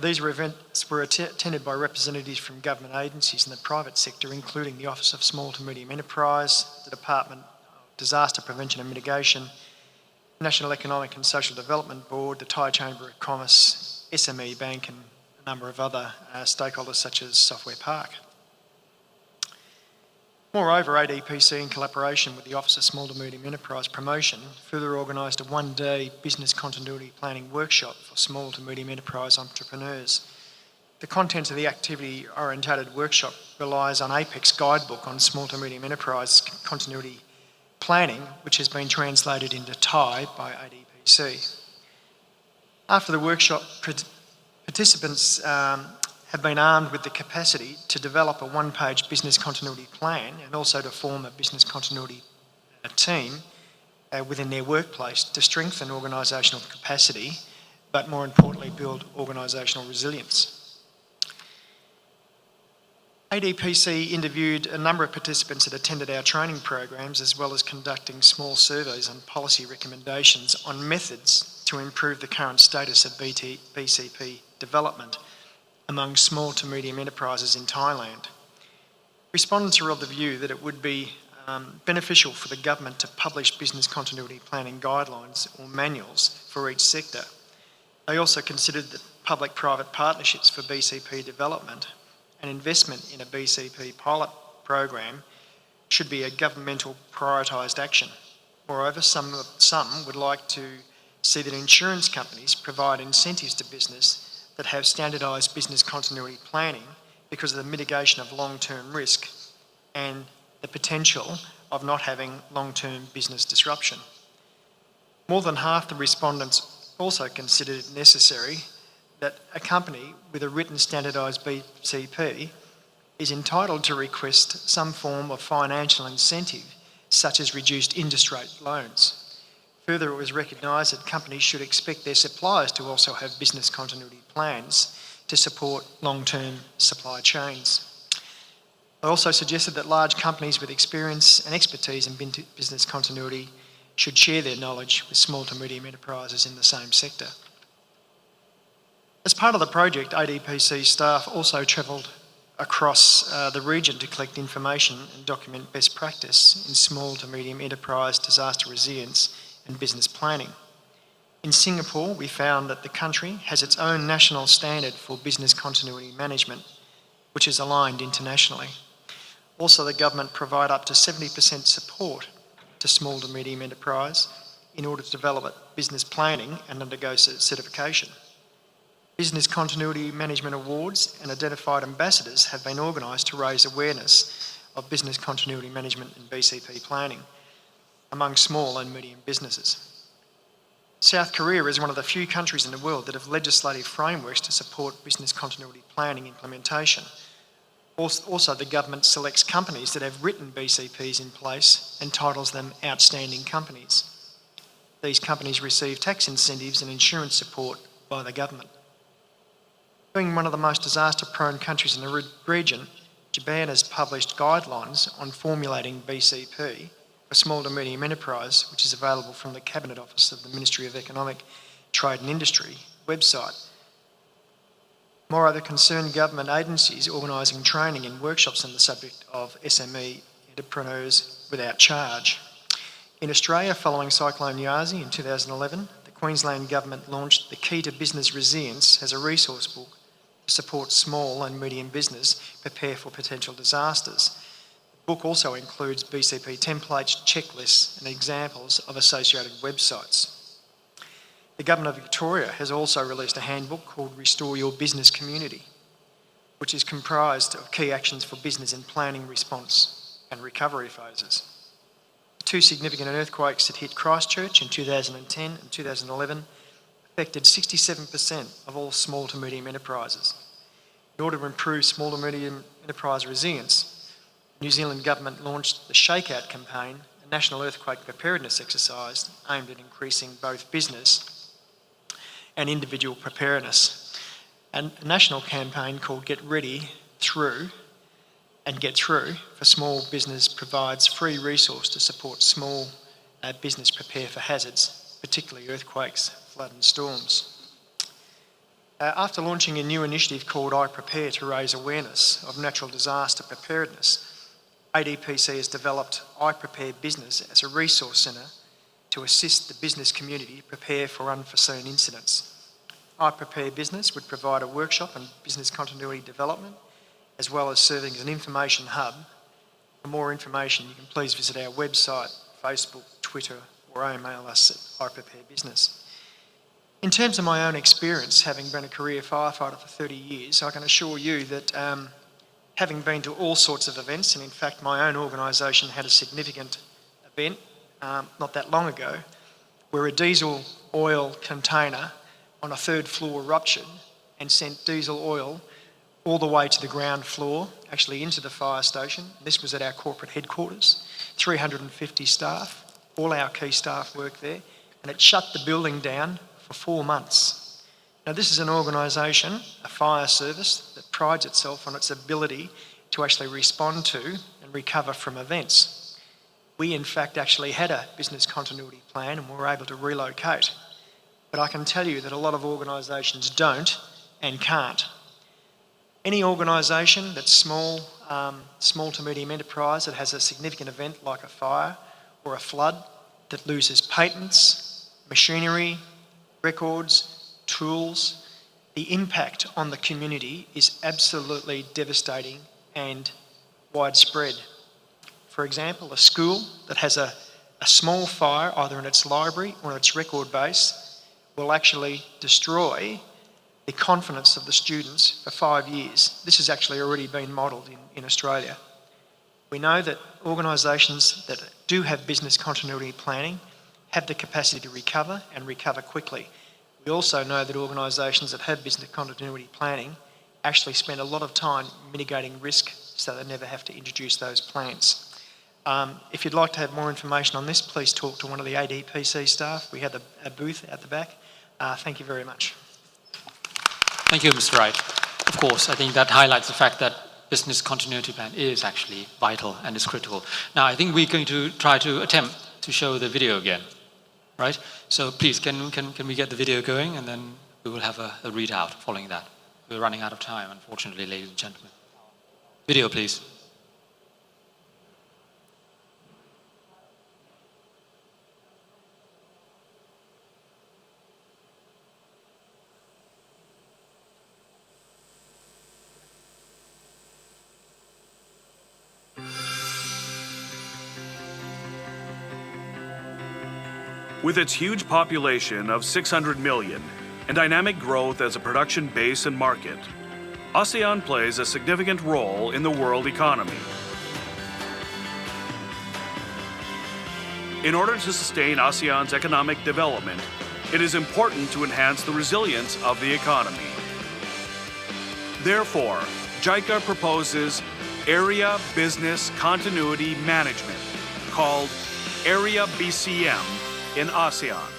S9: These events were attended by representatives from government agencies in the private sector, including the Office of Small to Medium Enterprise, the Department of Disaster Prevention and Mitigation, National Economic and Social Development Board, the Thai Chamber of Commerce, SME Bank, and a number of other stakeholders such as Software Park. Moreover, ADPC, in collaboration with the Office of Small to Medium Enterprise Promotion, further organised a one-day business continuity planning workshop for small to medium enterprise entrepreneurs. The content of the activity-orientated workshop relies on Apec's guidebook on small to medium enterprise continuity planning, which has been translated into Thai by ADPC. After the workshop, participants have been armed with the capacity to develop a one-page business continuity plan and also to form a business continuity team within their workplace to strengthen organisational capacity, but more importantly, build organisational resilience. ADPC interviewed a number of participants that attended our training programs, as well as conducting small surveys on policy recommendations on methods to improve the current status of BCP development among small to medium enterprises in Thailand. Respondents are of the view that it would be beneficial for the government to publish business continuity planning guidelines or manuals for each sector. They also considered that public-private partnerships for BCP development and investment in a BCP pilot program should be a governmental prioritised action. Moreover, some would like to see that insurance companies provide incentives to business that have standardised business continuity planning because of the mitigation of long-term risk and the potential of not having long-term business disruption. More than half the respondents also considered it necessary that a company with a written standardised BCP is entitled to request some form of financial incentive, such as reduced interest rate loans. Further, it was recognised that companies should expect their suppliers to also have business continuity plans to support long-term supply chains. I also suggested that large companies with experience and expertise in business continuity should share their knowledge with small to medium enterprises in the same sector. As part of the project, ADPC staff also travelled across the region to collect information and document best practice in small to medium enterprise disaster resilience and business planning. In Singapore, we found that the country has its own national standard for business continuity management, which is aligned internationally. Also, the government provide up to 70% support to small to medium enterprise in order to develop business planning and undergo certification. Business Continuity Management Awards and identified ambassadors have been organised to raise awareness of business continuity management and BCP planning among small and medium businesses. South Korea is one of the few countries in the world that have legislative frameworks to support business continuity planning implementation. Also, the government selects companies that have written BCPs in place and titles them outstanding companies. These companies receive tax incentives and insurance support by the government. Being one of the most disaster-prone countries in the region, Japan has published guidelines on formulating BCP for small to medium enterprise, which is available from the Cabinet Office of the Ministry of Economic, Trade and Industry website. Moreover, concerned government agencies organising training and workshops on the subject of SME entrepreneurs without charge. In Australia, following Cyclone Yasi in 2011, the Queensland Government launched the Key to Business Resilience as a resource book to support small and medium business prepare for potential disasters. The book also includes BCP templates, checklists and examples of associated websites. The Government of Victoria has also released a handbook called Restore Your Business Community, which is comprised of key actions for business in planning, response and recovery phases. Two significant earthquakes that hit Christchurch in 2010 and 2011 affected 67% of all small to medium enterprises. In order to improve small to medium enterprise resilience, the New Zealand Government launched the Shakeout campaign, a national earthquake preparedness exercise aimed at increasing both business and individual preparedness. And a national campaign called Get Ready Through and Get Through for small business provides free resource to support small business prepare for hazards, particularly earthquakes, flood and storms. After launching a new initiative called I Prepare to raise awareness of natural disaster preparedness, ADPC has developed I Prepare Business as a resource centre to assist the business community prepare for unforeseen incidents. I Prepare Business would provide a workshop on business continuity development, as well as serving as an information hub. For more information, you can please visit our website, Facebook, Twitter, or email us at iPrepareBusiness. In terms of my own experience, having been a career firefighter for 30 years, I can assure you that having been to all sorts of events, and in fact my own organisation had a significant event not that long ago, where a diesel oil container on a third floor ruptured and sent diesel oil all the way to the ground floor, actually into the fire station. This was at our corporate headquarters, 350 staff, all our key staff worked there, and it shut the building down for 4 months. Now this is an organisation, a fire service, that prides itself on its ability to actually respond to and recover from events. We in fact actually had a business continuity plan and were able to relocate. But I can tell you that a lot of organisations don't and can't. Any organisation that's small to medium enterprise that has a significant event like a fire or a flood that loses patents, machinery, records, tools, the impact on the community is absolutely devastating and widespread. For example, a school that has a a small fire, either in its library or in its record base, will actually destroy the confidence of the students for 5 years. This has actually already been modelled in Australia. We know that organisations that do have business continuity planning have the capacity to recover and recover quickly. We also know that organisations that have business continuity planning actually spend a lot of time mitigating risk so they never have to introduce those plans. If you'd like to have more information on this, please talk to one of the ADPC staff. We have a booth at the back. Thank you very much.
S3: Thank you, Mr. Wright. Of course, I think that highlights the fact that business continuity plan is actually vital and is critical. Now, I think we're going to try to attempt to show the video again, right? So please, can we get the video going, and then we will have a readout following that. We're running out of time, unfortunately, ladies and gentlemen. Video, please.
S7: With its huge population of 600 million and dynamic growth as a production base and market, ASEAN plays a significant role in the world economy. In order to sustain ASEAN's economic development, it is important to enhance the resilience of the economy. Therefore, JICA proposes Area Business Continuity Management, called Area BCM, in ASEAN.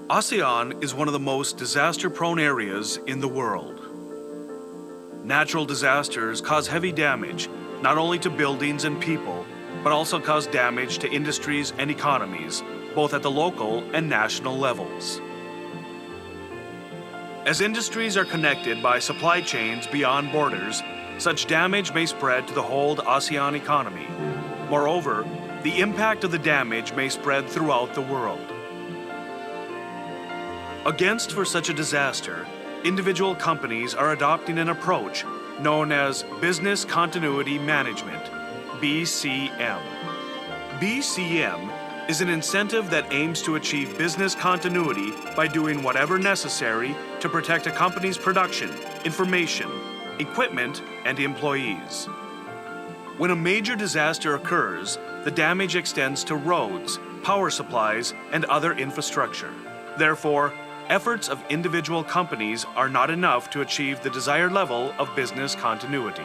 S7: ASEAN is one of the most disaster-prone areas in the world. Natural disasters cause heavy damage, not only to buildings and people, but also cause damage to industries and economies, both at the local and national levels. As industries are connected by supply chains beyond borders, such damage may spread to the whole ASEAN economy. Moreover, the impact of the damage may spread throughout the world. Against for such a disaster, individual companies are adopting an approach known as Business Continuity Management, BCM. BCM is an incentive that aims to achieve business continuity by doing whatever necessary to protect a company's production, information, equipment, and employees. When a major disaster occurs, the damage extends to roads, power supplies, and other infrastructure. Therefore, efforts of individual companies are not enough to achieve the desired level of business continuity.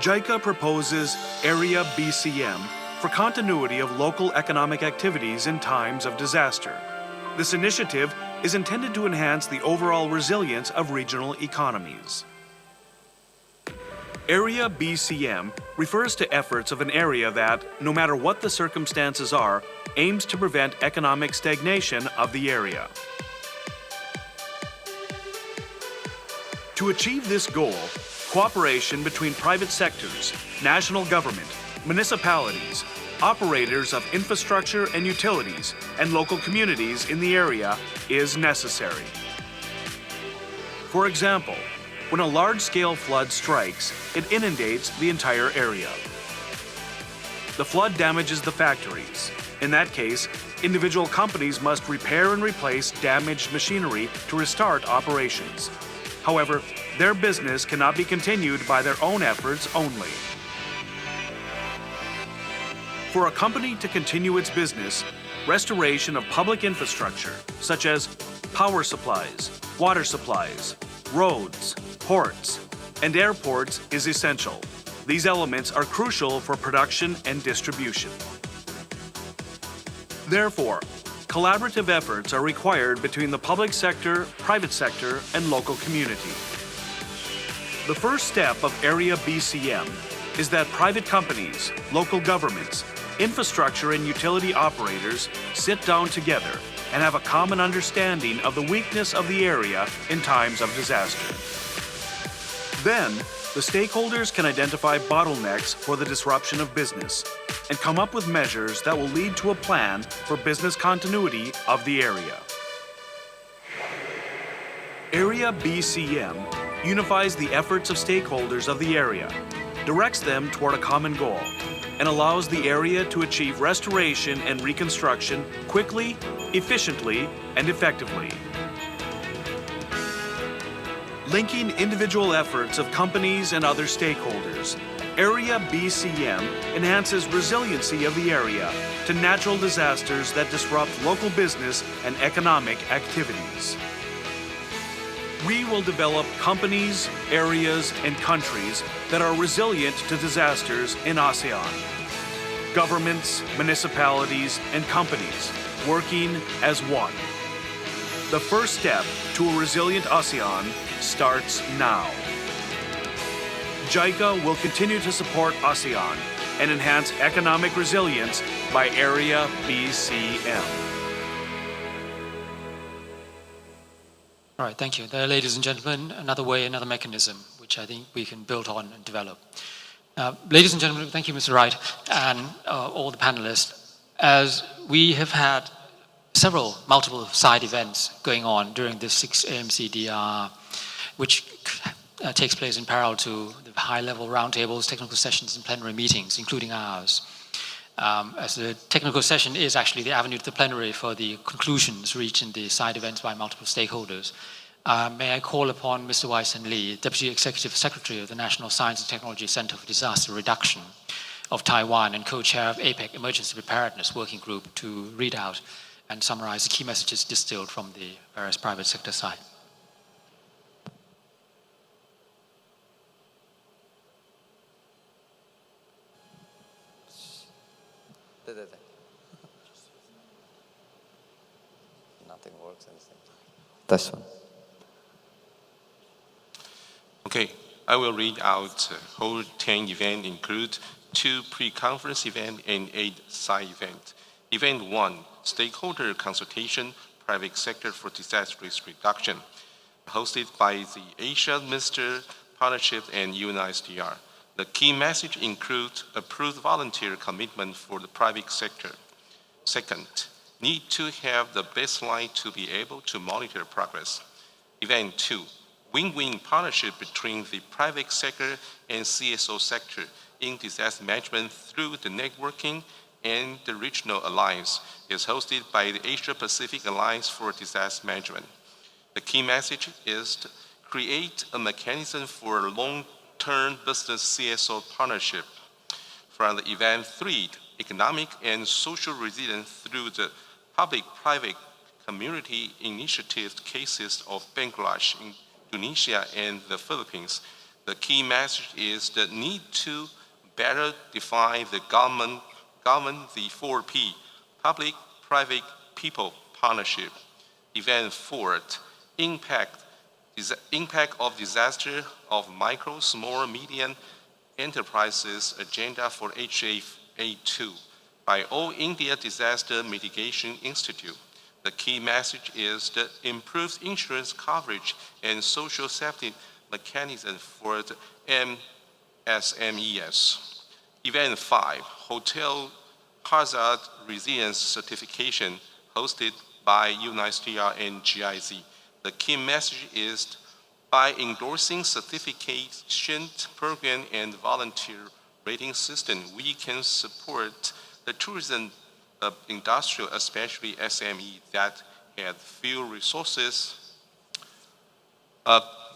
S7: JICA proposes Area BCM for continuity of local economic activities in times of disaster. This initiative is intended to enhance the overall resilience of regional economies. Area BCM refers to efforts of an area that, no matter what the circumstances are, aims to prevent economic stagnation of the area. To achieve this goal, cooperation between private sectors, national government, municipalities, operators of infrastructure and utilities, and local communities in the area is necessary. For example, when a large-scale flood strikes, it inundates the entire area. The flood damages the factories. In that case, individual companies must repair and replace damaged machinery to restart operations. However, their business cannot be continued by their own efforts only. For a company to continue its business, restoration of public infrastructure, such as power supplies, water supplies, roads, ports, and airports is essential. These elements are crucial for production and distribution. Therefore, collaborative efforts are required between the public sector, private sector, and local community. The first step of Area BCM is that private companies, local governments, infrastructure and utility operators sit down together and have a common understanding of the weakness of the area in times of disaster. Then, the stakeholders can identify bottlenecks for the disruption of business and come up with measures that will lead to a plan for business continuity of the area. Area BCM unifies the efforts of stakeholders of the area, directs them toward a common goal, and allows the area to achieve restoration and reconstruction quickly, efficiently, and effectively. Linking individual efforts of companies and other stakeholders, Area BCM enhances resiliency of the area to natural disasters that disrupt local business and economic activities. We will develop companies, areas, and countries that are resilient to disasters in ASEAN. Governments, municipalities, and companies working as one. The first step to a resilient ASEAN starts now. JICA will continue to support ASEAN and enhance economic resilience by Area BCM.
S3: All right, thank you. There, ladies and gentlemen, another way, another mechanism, which I think we can build on and develop. Ladies and gentlemen, thank you, Mr. Wright, and all the panelists. As we have had multiple side events going on during this 6thAMCDRR, which takes place in parallel to the high-level roundtables, technical sessions, and plenary meetings, including ours. As the technical session is actually the avenue to the plenary for the conclusions reached in the side events by multiple stakeholders. May I call upon Mr. Wai-Sen Lee, Deputy Executive Secretary of the National Science and Technology Center for Disaster Reduction of Taiwan and co-chair of Apec Emergency Preparedness Working Group, to read out and summarize the key messages distilled from the various private sector side.
S10: Nothing works. This one.
S11: Okay, I will read out whole 10 events include 2 pre-conference events and 8 side events. Event 1, stakeholder consultation, private sector for disaster risk reduction, hosted by the Asia Minister Partnership and UNISDR. The key message includes approved volunteer commitment for the private sector. Second, need to have the baseline to be able to monitor progress. Event 2, win-win partnership between the private sector and CSO sector in disaster management through the networking and the regional alliance is hosted by the Asia Pacific Alliance for Disaster Management. The key message is to create a mechanism for long-term business CSO partnership. From the event 3, economic and social resilience through the public-private community initiative cases of Bangladesh, Indonesia, and the Philippines. The key message is the need to better define the government the 4P, public, private, people partnership. Event 4, impact of disaster of micro, small, medium enterprises agenda for HA2 by All India Disaster Mitigation Institute. The key message is the improved insurance coverage and social safety mechanism for the MSMEs. Event 5, Hotel Hazard Resilience Certification, hosted by UNISDR and GIZ. The key message is by endorsing certification program and volunteer rating system, we can support the tourism industry, especially SME that had few resources.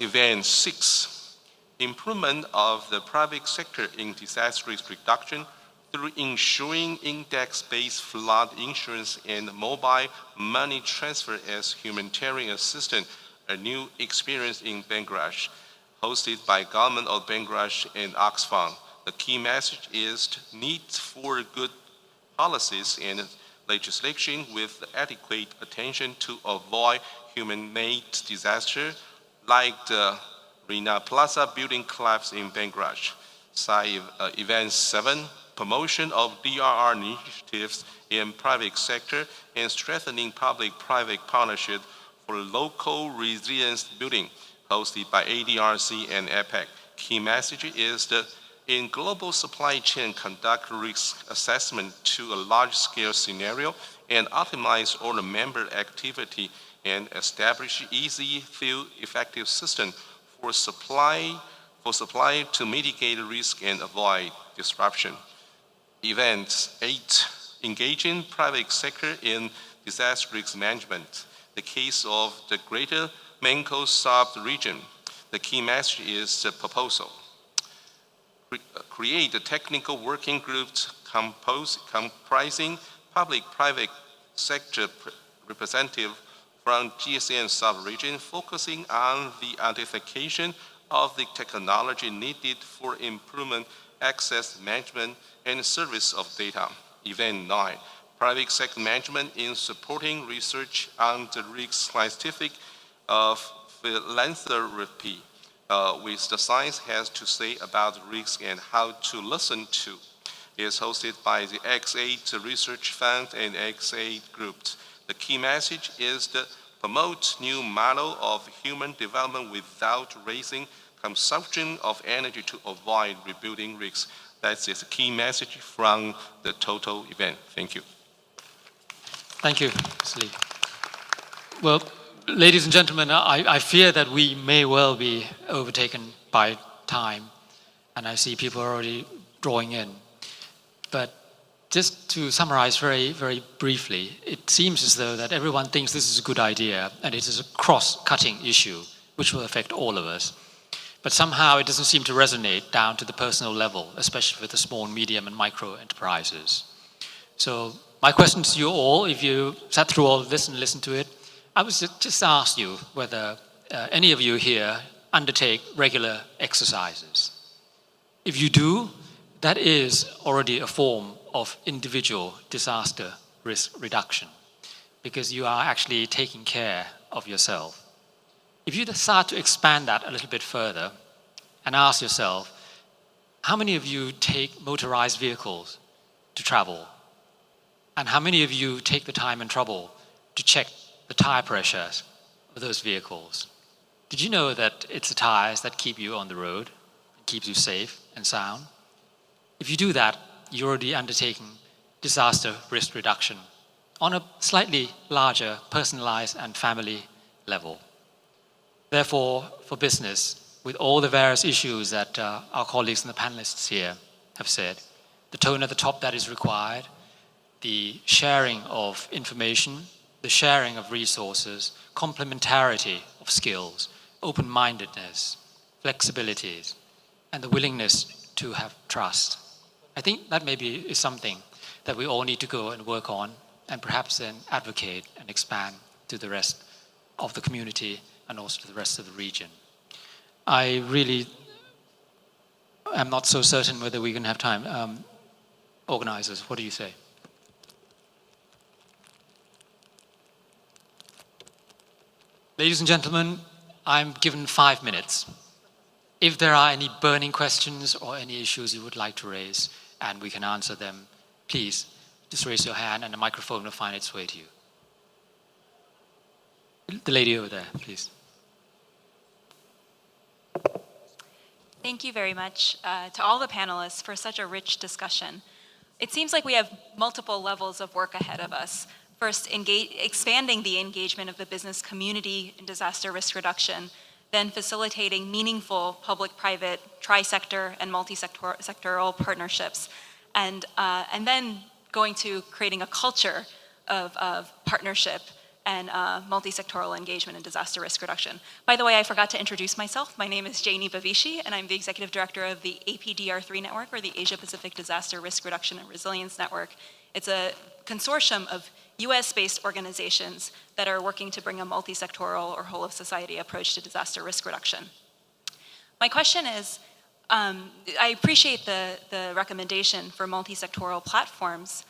S11: Event 6, improvement of the private sector in disaster risk reduction through ensuring index-based flood insurance and mobile money transfer as humanitarian assistance, a new experience in Bangladesh, hosted by Government of Bangladesh and Oxfam. The key message is the need for good policies and legislation with adequate attention to avoid human-made disaster like the Rana Plaza building collapse in Bangladesh. Event 7, promotion of DRR initiatives in private sector and strengthening public-private partnership for local resilience building, hosted by Adrc and Apec. Key message is that in global supply chain, conduct risk assessment to a large-scale scenario and optimize all the member activity and establish easy, few effective system for supply to mitigate risk and avoid disruption. Event 8, engaging private sector in disaster risk management. The case of the Greater Manco sub-region. The key message is the proposal. Create a technical working group comprising public-private sector representatives from GSM sub-region, focusing on the identification of the technology needed for improvement, access management, and service of data. Event 9, private sector management in supporting research on the risk scientific philanthropy, which the science has to say about risk and how to listen to. It is hosted by the X8 Research Fund and X8 Group. The key message is to promote new model of human development without raising consumption of energy to avoid rebuilding risks. That's the key message from the total event. Thank you.
S3: Thank you, Mr. Lee. Well, ladies and gentlemen, I fear that we may well be overtaken by time, and I see people already drawing in. But just to summarize very, very briefly, it seems as though that everyone thinks this is a good idea, and it is a cross-cutting issue, which will affect all of us. But somehow it doesn't seem to resonate down to the personal level, especially with the small, medium, and micro enterprises. So my question to you all, if you sat through all of this and listened to it, I would just ask you whether any of you here undertake regular exercises. If you do, that is already a form of individual disaster risk reduction, because you are actually taking care of yourself. If you start to expand that a little bit further and ask yourself, how many of you take motorized vehicles to travel? And how many of you take the time and trouble to check the tire pressures of those vehicles? Did you know that it's the tires that keep you on the road and keeps you safe and sound? If you do that, you're already undertaking disaster risk reduction on a slightly larger personalized and family level. Therefore, for business, with all the various issues that our colleagues and the panelists here have said, the tone at the top that is required, the sharing of information, the sharing of resources, complementarity of skills, open-mindedness, flexibilities, and the willingness to have trust. I think that maybe is something that we all need to go and work on, and perhaps then advocate and expand to the rest of the community and also to the rest of the region. I really am not so certain whether we can have time. Organizers, what do you say? Ladies and gentlemen, I'm given 5 minutes. If there are any burning questions or any issues you would like to raise and we can answer them, please just raise your hand and the microphone will find its way to you. The lady over there, please.
S12: Thank you very much to all the panelists for such a rich discussion. It seems like we have multiple levels of work ahead of us. First, expanding the engagement of the business community in disaster risk reduction, then facilitating meaningful public-private, tri-sector, and multi-sectoral partnerships, and then going to creating a culture of partnership and multi-sectoral engagement in disaster risk reduction. By the way, I forgot to introduce myself. My name is Janie Bavishi, and I'm the Executive Director of the APDR3 Network, or the Asia Pacific Disaster Risk Reduction and Resilience Network. It's a consortium of US-based organizations that are working to bring a multi-sectoral or whole-of-society approach to disaster risk reduction. My question is, I appreciate the recommendation for multi-sectoral platforms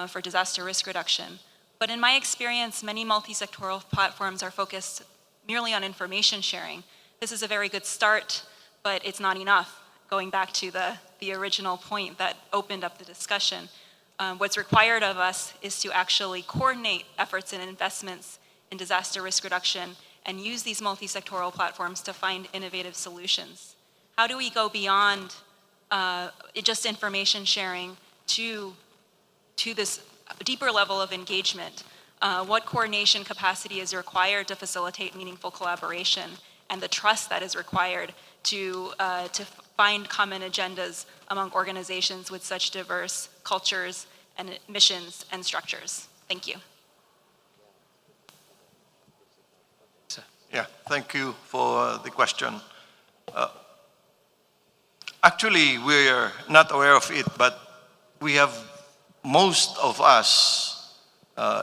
S12: for disaster risk reduction. But in my experience, many multi-sectoral platforms are focused merely on information sharing. This is a very good start, but it's not enough. Going back to the original point that opened up the discussion, what's required of us is to actually coordinate efforts and investments in disaster risk reduction and use these multi-sectoral platforms to find innovative solutions. How do we go beyond just information sharing to this deeper level of engagement? What coordination capacity is required to facilitate meaningful collaboration, and the trust that is required to find common agendas among organizations with such diverse cultures, and missions and structures? Thank you.
S1: Yeah, thank you for the question. Actually, we're not aware of it, but we have most of us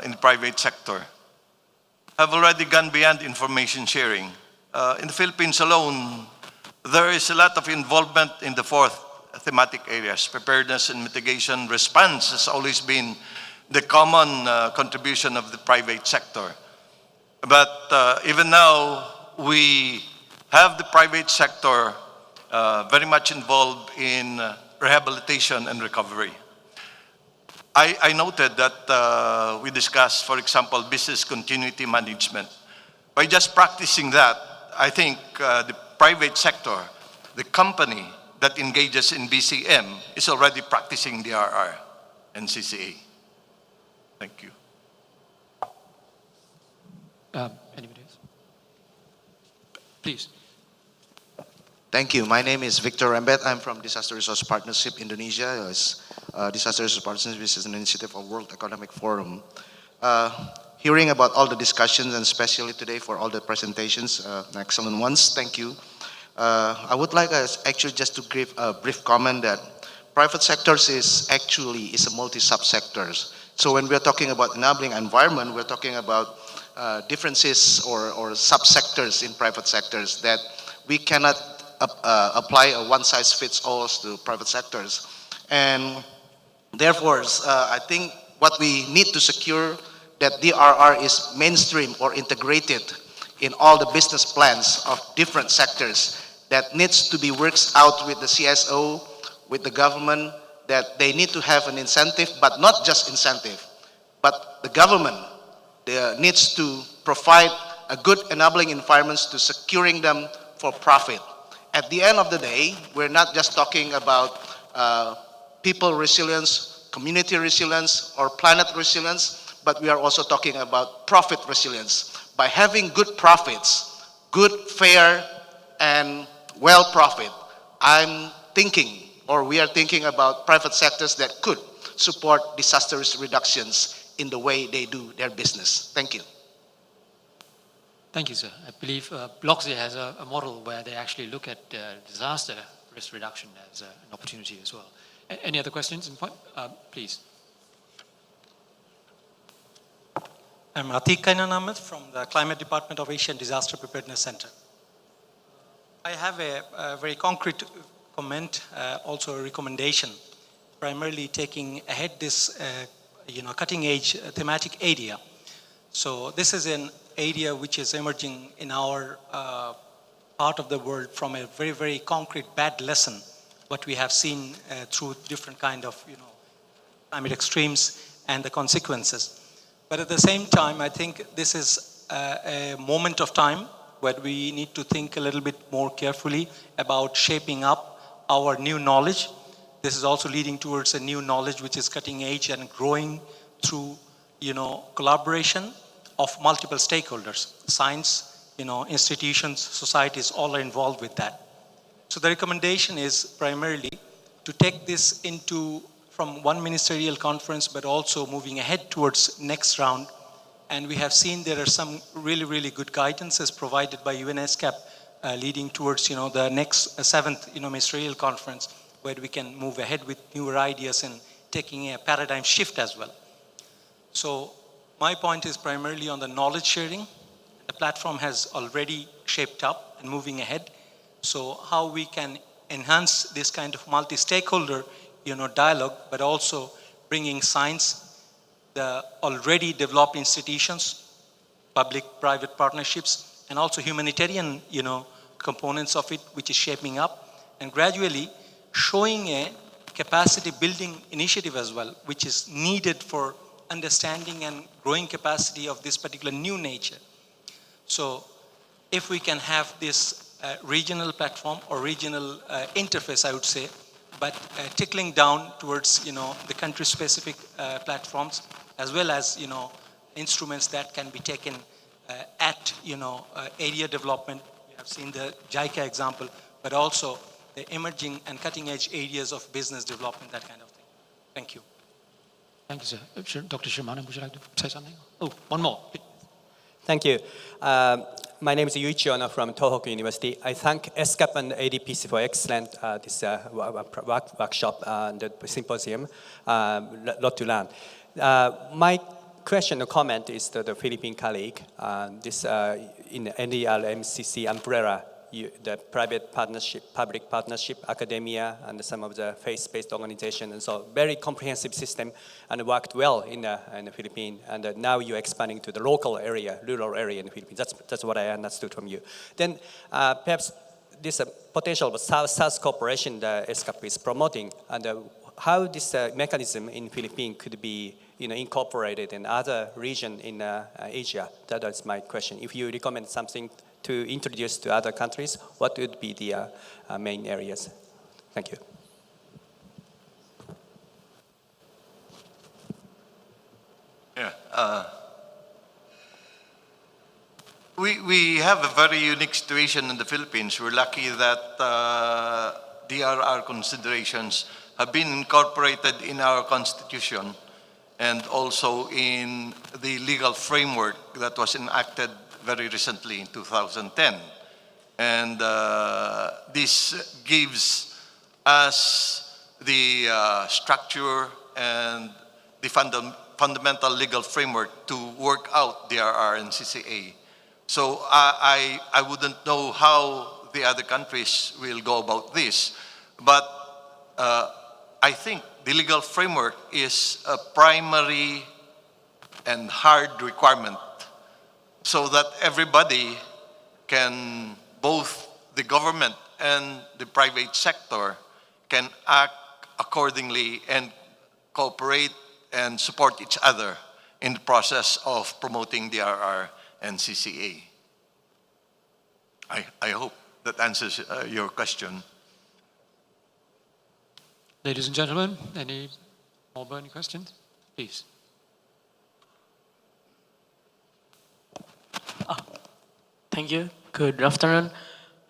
S1: in the private sector have already gone beyond information sharing. In the Philippines alone, there is a lot of involvement in the 4 thematic areas. Preparedness and mitigation response has always been the common contribution of the private sector. But even now, we have the private sector very much involved in rehabilitation and recovery. I noted that we discussed, for example, business continuity management. By just practicing that, I think the private sector, the company that engages in BCM, is already practicing DRR and CCA. Thank you.
S3: Anybody else? Please.
S13: Thank you. My name is Victor Rembet. I'm from Disaster Resource Partnership Indonesia. Disaster Resource Partnership is an initiative of World Economic Forum. Hearing about all the discussions, and especially today for all the presentations, excellent ones, thank you. I would like actually just to give a brief comment that private sectors is a multi-subsectors. So when we're talking about enabling environment, we're talking about differences or subsectors in private sectors that we cannot apply a one-size-fits-all to private sectors. And therefore, I think what we need to secure that DRR is mainstream or integrated in all the business plans of different sectors that needs to be worked out with the CSO, with the government, that they need to have an incentive, but not just incentive, but the government needs to provide a good enabling environments to securing them for profit. At the end of the day, we're not just talking about people resilience, community resilience, or planet resilience, but we are also talking about profit resilience. By having good profits, good, fair, and well profit, I'm thinking, or we are thinking about private sectors that could support disaster risk reductions in the way they do their business. Thank you.
S3: Thank you, sir. I believe Bloxy has a model where they actually look at disaster risk reduction as an opportunity as well. Any other questions? Please.
S14: I'm Atik Kainanamat from the Climate Department of Asian Disaster Preparedness Center. I have a very concrete comment, also a recommendation, primarily taking ahead this cutting-edge thematic area. So this is an area which is emerging in our part of the world from a very, very concrete bad lesson, what we have seen through different kind of climate extremes and the consequences. But at the same time, I think this is a moment of time where we need to think a little bit more carefully about shaping up our new knowledge. This is also leading towards a new knowledge which is cutting edge and growing through collaboration of multiple stakeholders. Science, institutions, societies, all are involved with that. So the recommendation is primarily to take this from one ministerial conference, but also moving ahead towards next round. And we have seen there are some really, really good guidances provided by UNESCAP leading towards, the next 7th, ministerial conference, where we can move ahead with newer ideas and taking a paradigm shift as well. So my point is primarily on the knowledge sharing. The platform has already shaped up and moving ahead. So how we can enhance this kind of multi-stakeholder, dialogue, but also bringing science, the already developed institutions, public-private partnerships, and also humanitarian, components of it, which is shaping up, and gradually showing a capacity building initiative as well, which is needed for understanding and growing capacity of this particular new nature. So if we can have this regional platform or regional interface, I would say, but trickling down towards, the country-specific platforms, as well as, instruments that can be taken at, area development. We have seen the JICA example, but also the emerging and cutting-edge areas of business development, that kind of thing. Thank you.
S3: Thank you, sir. Dr. Shrimanan, would you like to say something? Oh, one more.
S15: Thank you. My name is Yuichi Ono from Tohoku University. I thank ESCAP and ADPC for excellent workshop and the symposium. Lot to learn. My question or comment is to the Philippine colleague. In Ndrmc umbrella, the private partnership, public partnership, academia, and some of the faith-based organizations, and so very comprehensive system, and worked well in the Philippines. And now you're expanding to the local area, rural area in the Philippines. That's what I understood from you. Then perhaps this potential of South-South cooperation the ESCAP is promoting, and how this mechanism in Philippines could be incorporated in other regions in Asia. That is my question. If you recommend something to introduce to other countries, what would be the main areas? Thank you.
S1: Yeah. We have a very unique situation in the Philippines. We're lucky that DRR considerations have been incorporated in our constitution and also in the legal framework that was enacted very recently in 2010. And this gives us the structure and the fundamental legal framework to work out DRR and CCA. So I wouldn't know how the other countries will go about this, but I think the legal framework is a primary and hard requirement so that everybody can, both the government and the private sector, can act accordingly and cooperate and support each other in the process of promoting DRR and CCA. I hope that answers your question.
S3: Ladies and gentlemen, any more burning questions? Please.
S16: Thank you. Good afternoon.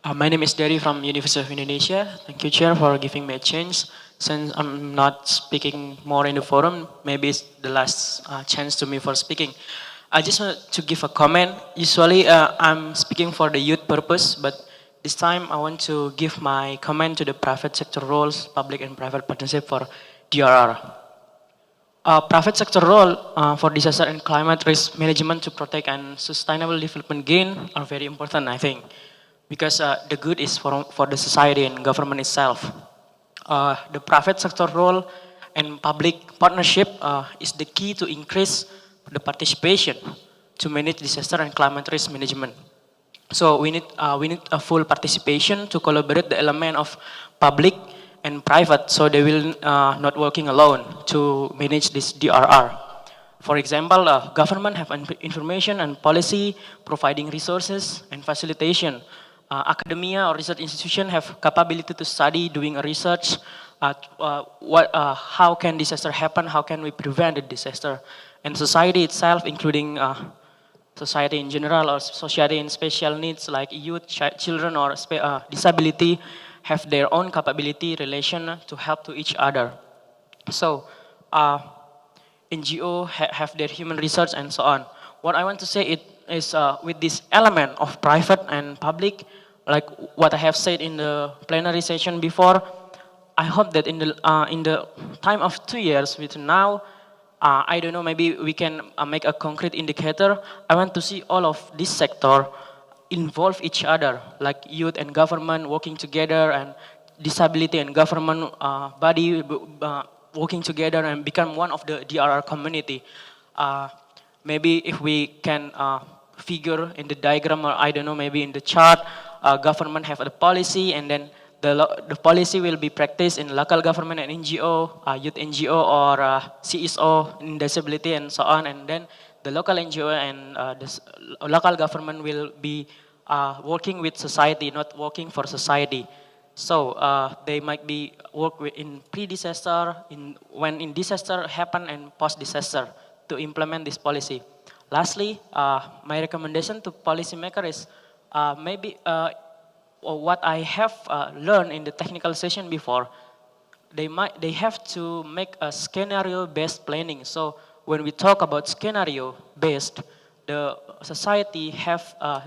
S16: My name is Derry from University of Indonesia. Thank you, Chair, for giving me a chance. Since I'm not speaking more in the forum, maybe it's the last chance to me for speaking. I just want to give a comment. Usually, I'm speaking for the youth purpose, but this time I want to give my comment to the private sector roles, public and private partnership for DRR. Private sector role for disaster and climate risk management to protect and sustainable development gain are very important, I think, because the good is for the society and government itself. The private sector role and public partnership is the key to increase the participation to manage disaster and climate risk management. So we need a full participation to collaborate the element of public and private, so they will not working alone to manage this DRR. For example, government have information and policy, providing resources and facilitation. Academia or research institution have capability to study, doing a research. How can disaster happen? How can we prevent a disaster? And society itself, including society in general or society in special needs like youth, children, or disability, have their own capability relation to help to each other. So NGO have their human research and so on. What I want to say is with this element of private and public, like what I have said in the plenary session before, I hope that in the time of 2 years with now, I don't know, maybe we can make a concrete indicator. I want to see all of this sector involve each other, like youth and government working together, and disability and government body working together and become one of the DRR community. Maybe if we can figure in the diagram, or I don't know, maybe in the chart, government have a policy, and then the policy will be practiced in local government and NGO, youth NGO or CSO in disability and so on, and then the local NGO and the local government will be working with society, not working for society. So they might be work in pre-disaster, when in disaster happen, and post-disaster to implement this policy. Lastly, my recommendation to policymakers is maybe what I have learned in the technical session before, they have to make a scenario-based planning. So when we talk about scenario-based, the society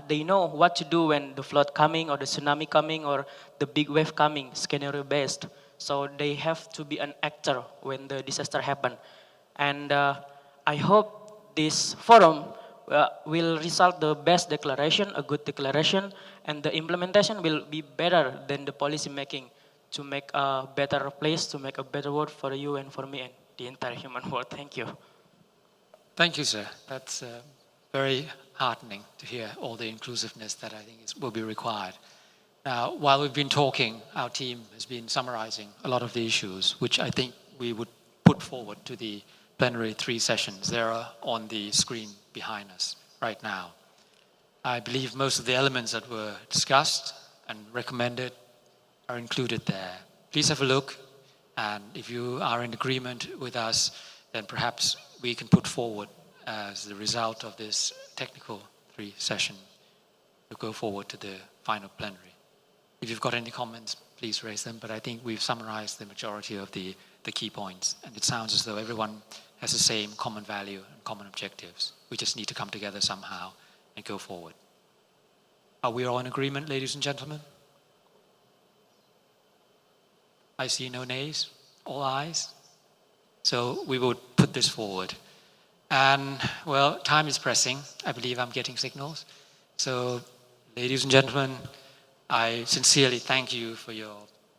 S16: they know what to do when the flood coming or the tsunami coming or the big wave coming, scenario-based. So they have to be an actor when the disaster happen. And I hope this forum will result the best declaration, a good declaration, and the implementation will be better than the policy making to make a better place, to make a better world for you and for me and the entire human world. Thank you.
S3: Thank you, sir. That's very heartening to hear all the inclusiveness that I think will be required. Now, while we've been talking, our team has been summarizing a lot of the issues, which I think we would put forward to the plenary 3 sessions. They're on the screen behind us right now. I believe most of the elements that were discussed and recommended are included there. Please have a look, and if you are in agreement with us, then perhaps we can put forward as the result of this technical 3 session to go forward to the final plenary. If you've got any comments, please raise them, but I think we've summarized the majority of the key points, and it sounds as though everyone has the same common value and common objectives. We just need to come together somehow and go forward. Are we all in agreement, ladies and gentlemen? I see no nays, all ayes. So we will put this forward. And, well, time is pressing. I believe I'm getting signals. So, ladies and gentlemen, I sincerely thank you for your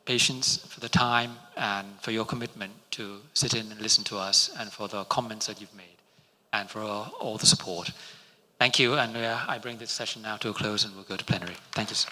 S3: patience, for the time, and for your commitment to sit in and listen to us, and for the comments that you've made, and for all the support. Thank you, and I bring this session now to a close, and we'll go to plenary. Thank you, sir.